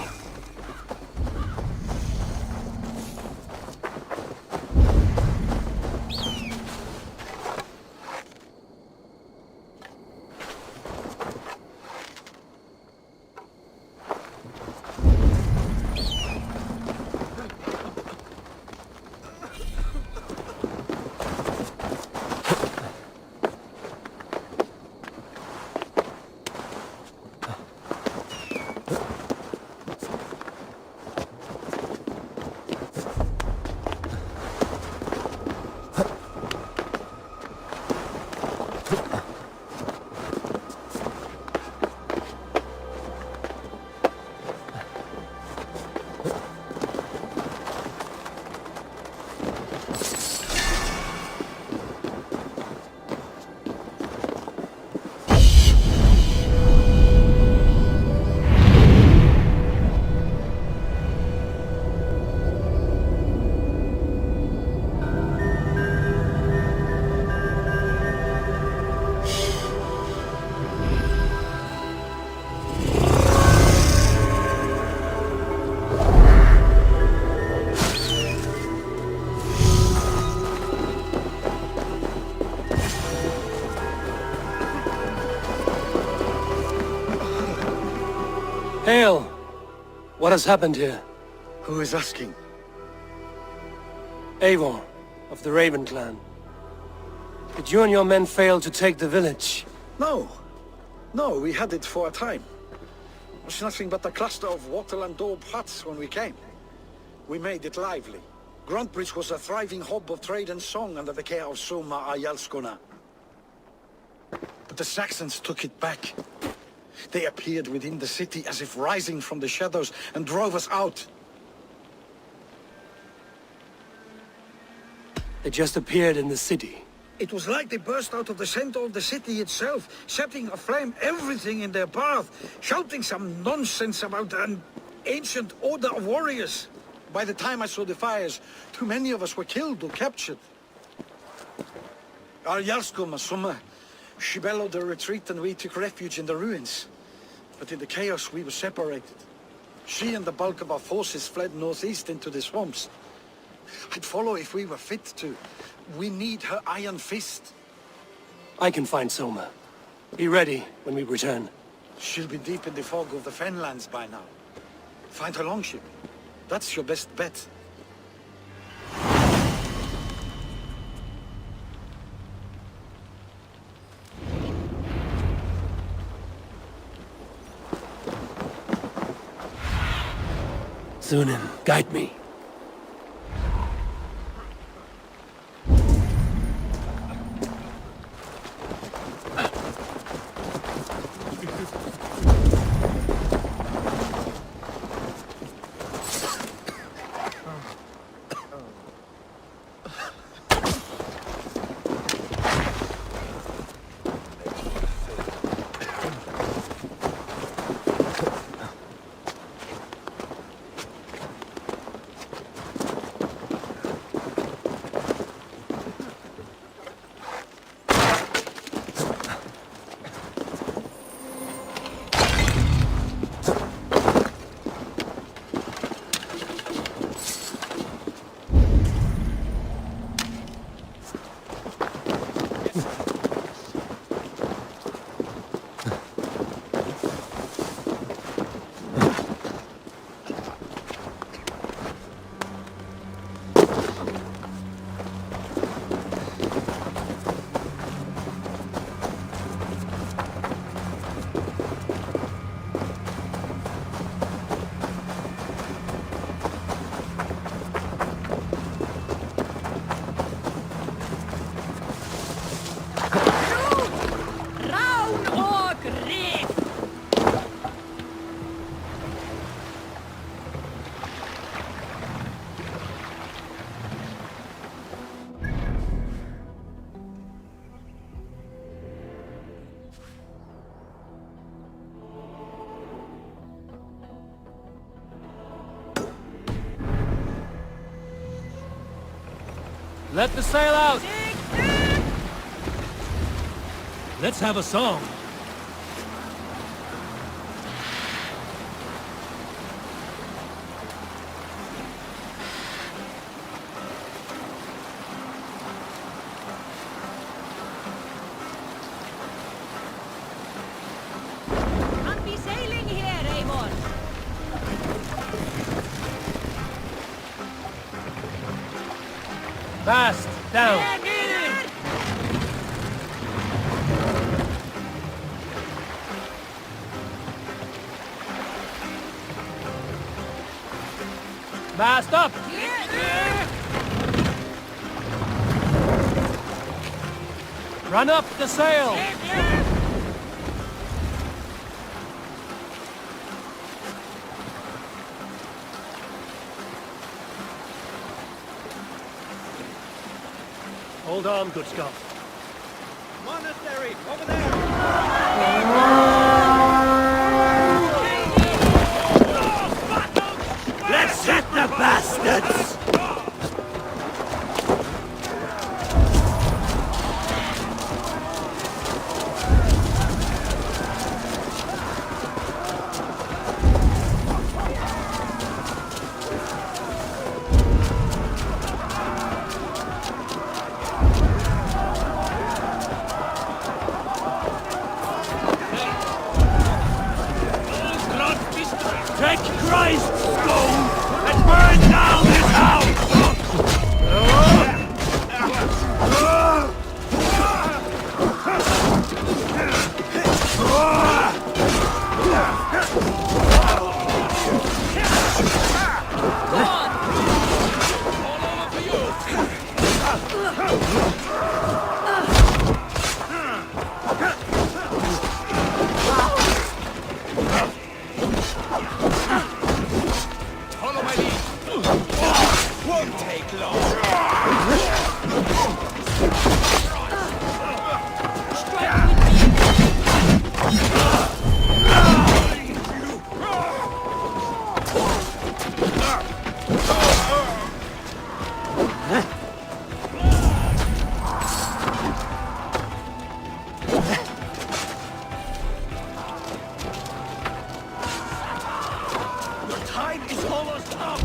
Hail! What has happened here? Who is asking? Eivor, of the Raven clan. Did you and your men fail to take the village? No. No, we had it for a time. It was nothing but a cluster of wattle and daub huts when we came. We made it lively. Gruntbridge was a thriving hub of trade and song under the care of Soma Ayalskona. But the Saxons took it back. They appeared within the city as if rising from the shadows and drove us out. They just appeared in the city. It was like they burst out of the center of the city itself, setting aflame everything in their path, shouting some nonsense about an ancient order of warriors. By the time I saw the fires, too many of us were killed or captured. Our Yarskoma Summa, she bellowed a retreat and we took refuge in the ruins. But in the chaos we were separated. She and the bulk of our forces fled northeast into the swamps. I'd follow if we were fit to. We need her iron fist. I can find Soma. Be ready when we return. She'll be deep in the fog of the Fenlands by now. Find her longship. That's your best bet. Sunan, guide me. Let the sail out! Let's have a song. Can't be sailing here, Eivor. Mast down. Mast up! Run up the sail! Hold on, good Scott. Monastery, over there! Let's hit the bastards! Take Christ's stone and burn down his house! Follow my lead. Won't take long. The tide is almost up!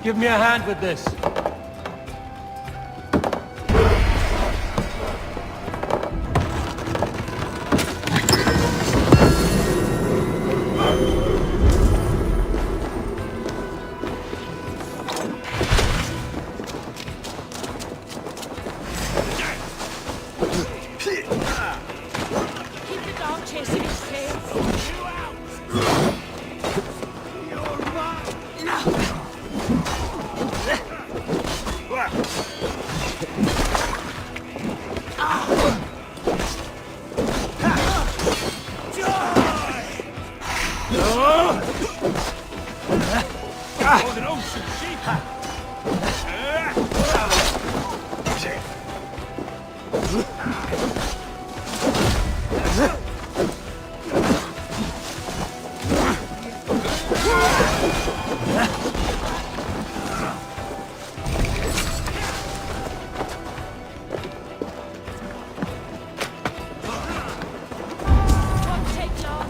Give me a hand with this. Keep the dog chasing his tail. Oh, the ocean sheep! Won't take long.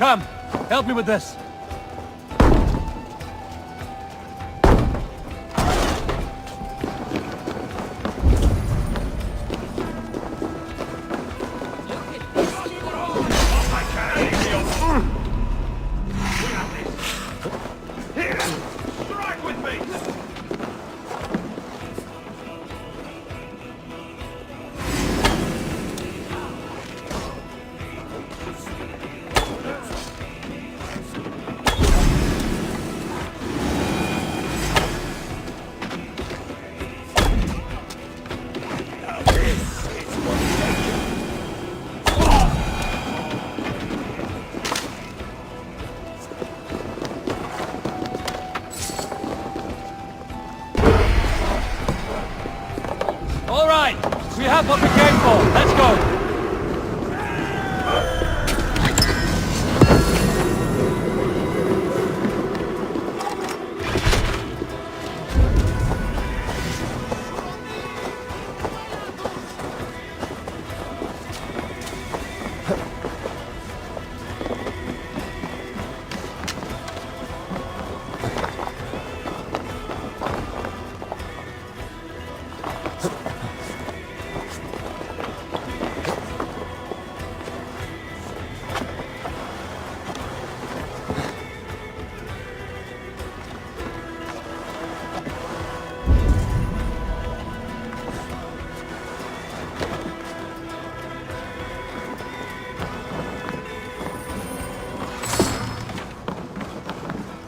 Come, help me with this. All right, we have what we came for. Let's go.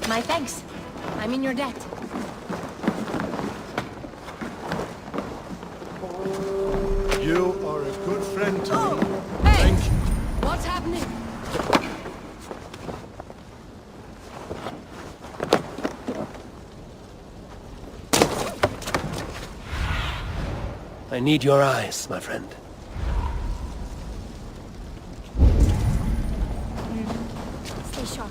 My thanks. I'm in your debt. You are a good friend to me. Hey! Thank you. What's happening? I need your eyes, my friend. Stay sharp.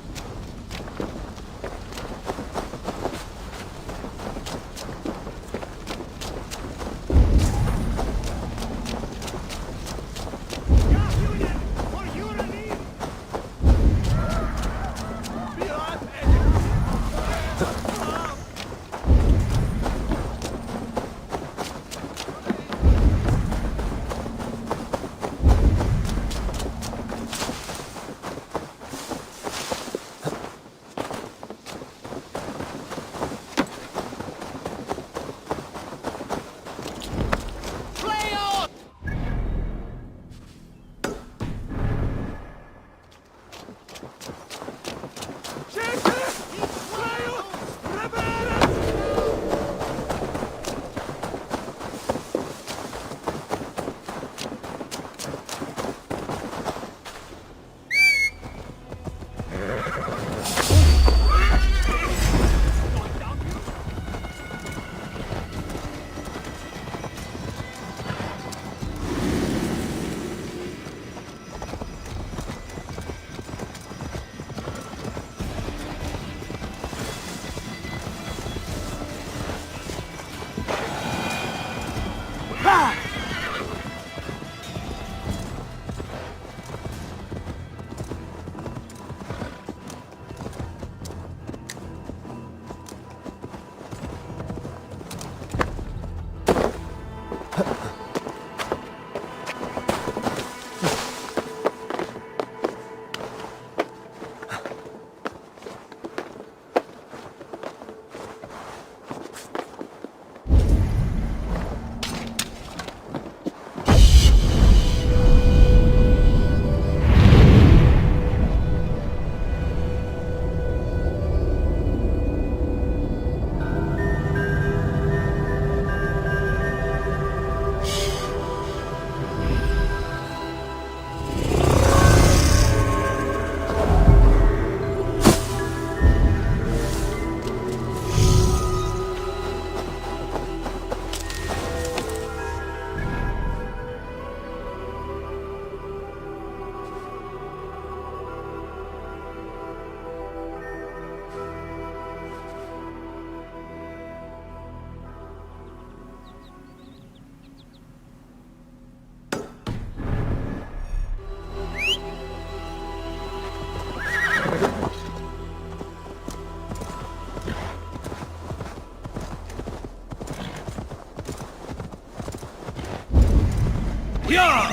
Yeah!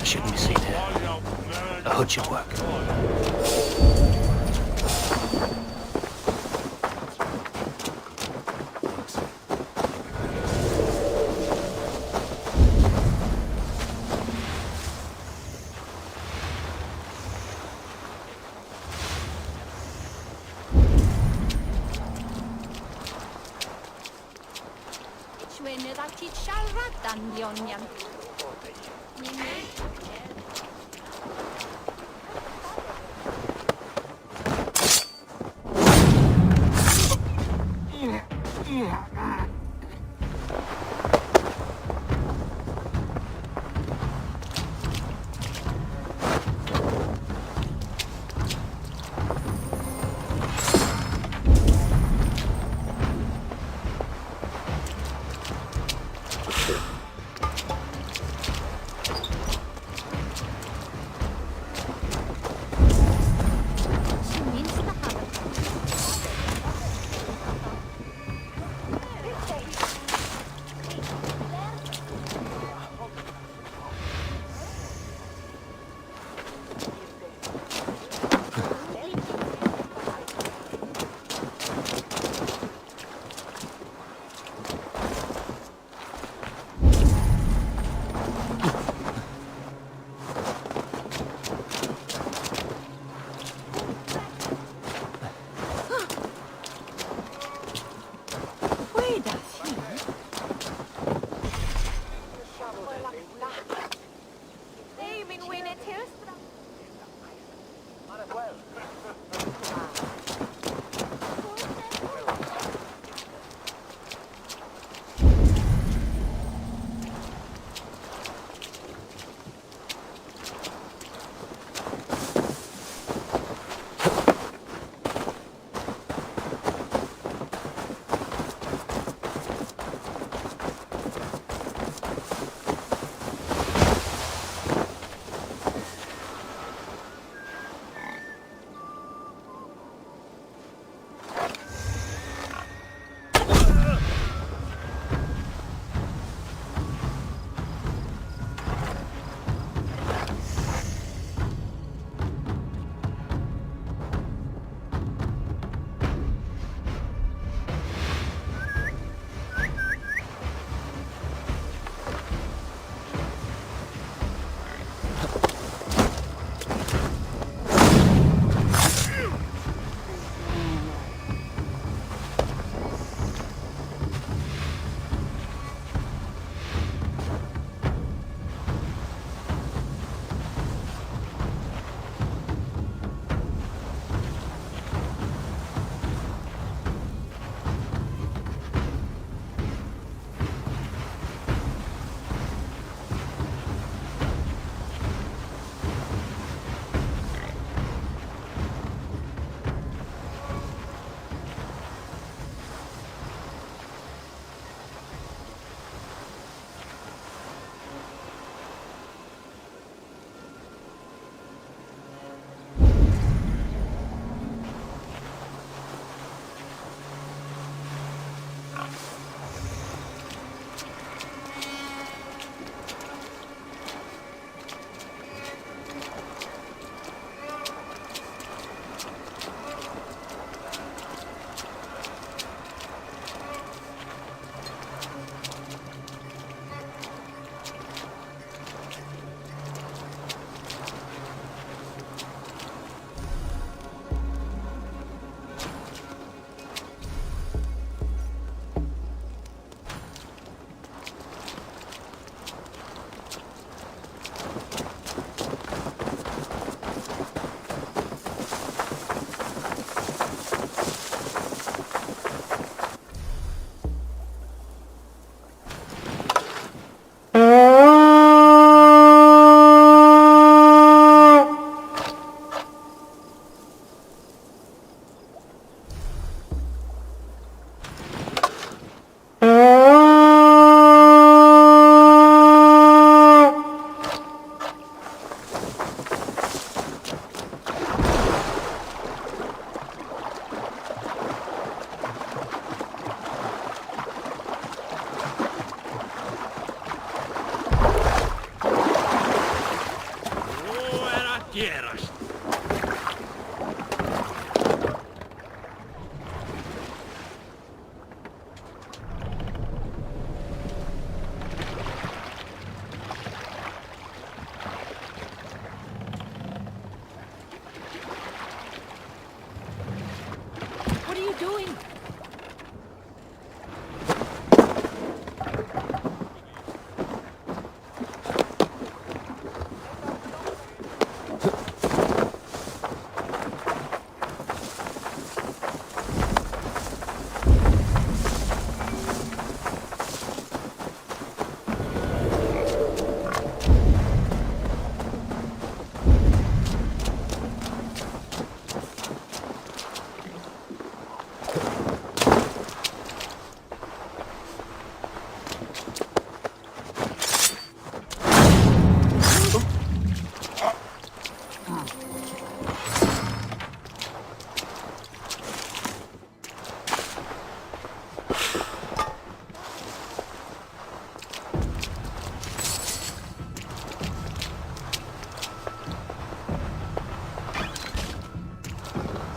Shouldn't be seen here. A hood should work. Llwynydd a ti siarad dan Lionian.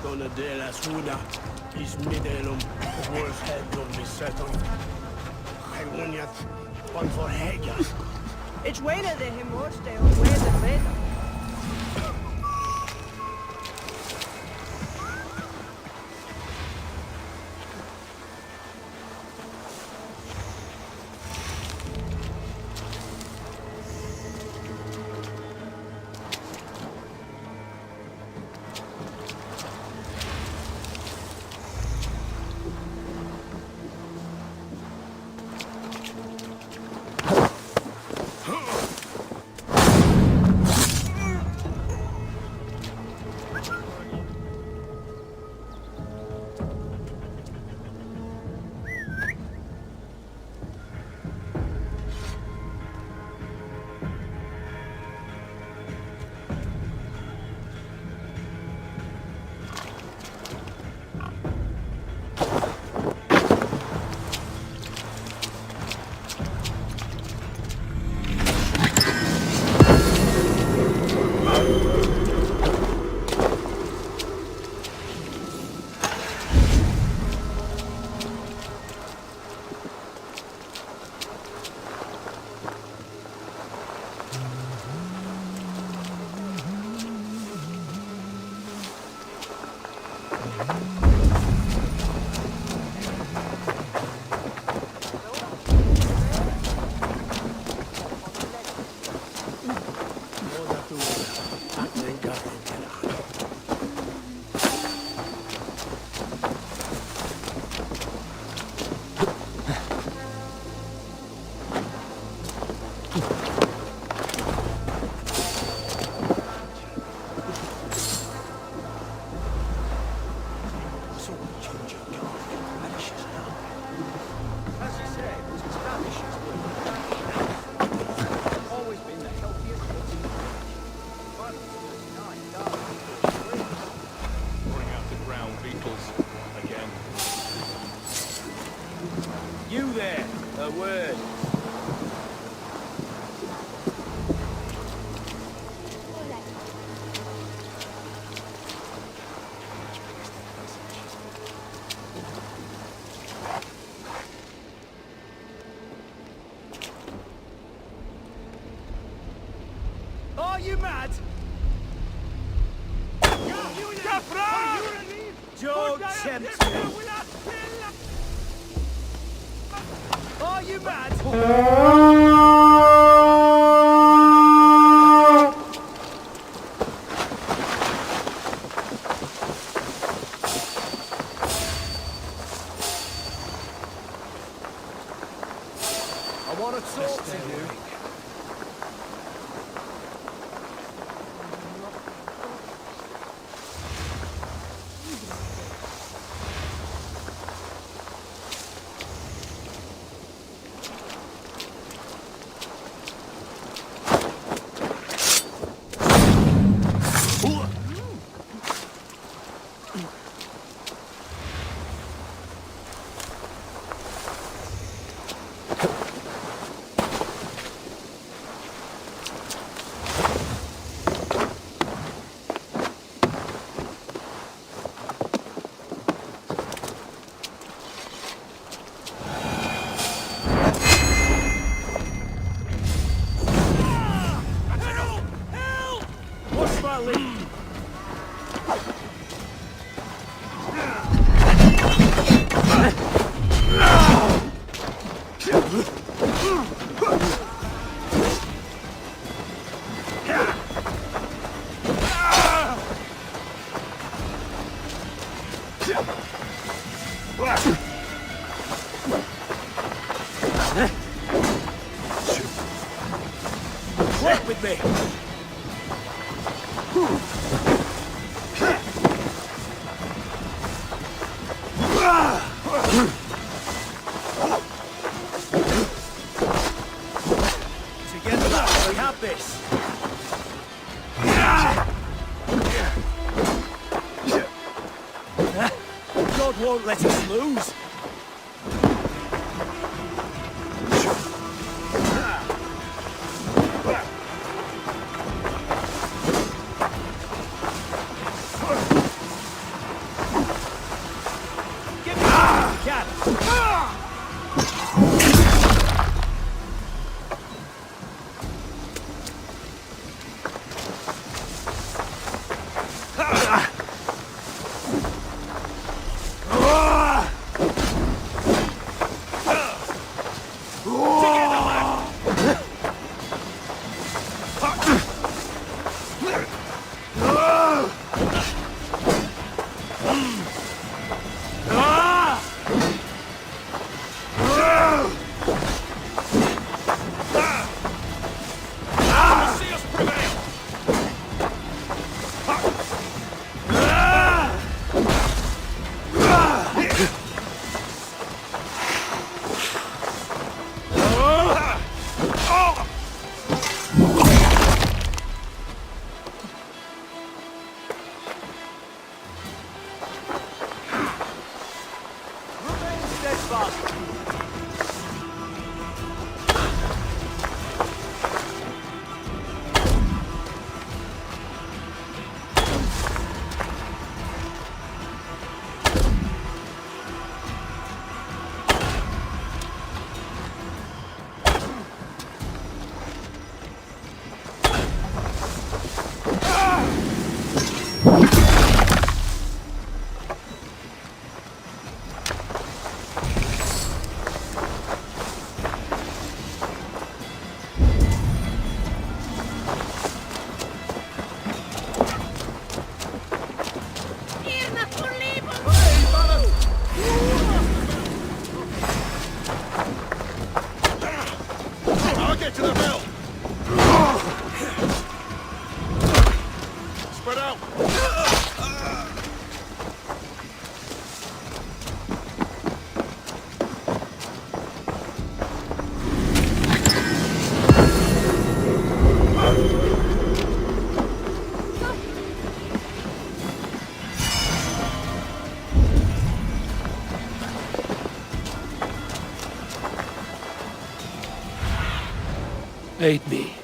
Donna de la Suda is midelum wolf head of me settled. I won yet one for Hegas. It's buena de himoste o buena beta. You there, a word. Are you mad? Don't tempt me. Are you mad? I want to talk to you. What's my lead? Work with me. Together, we have this. God won't let us lose. fast. I'll get to the bell. Spread out. Aid me.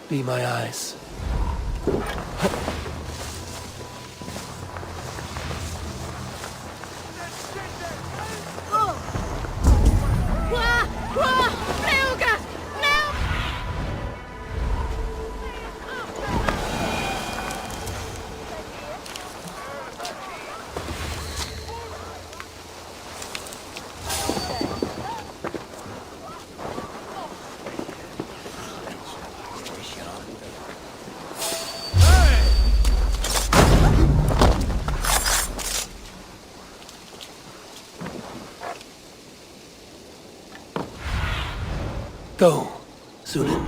Be my eyes. Go, Zulin.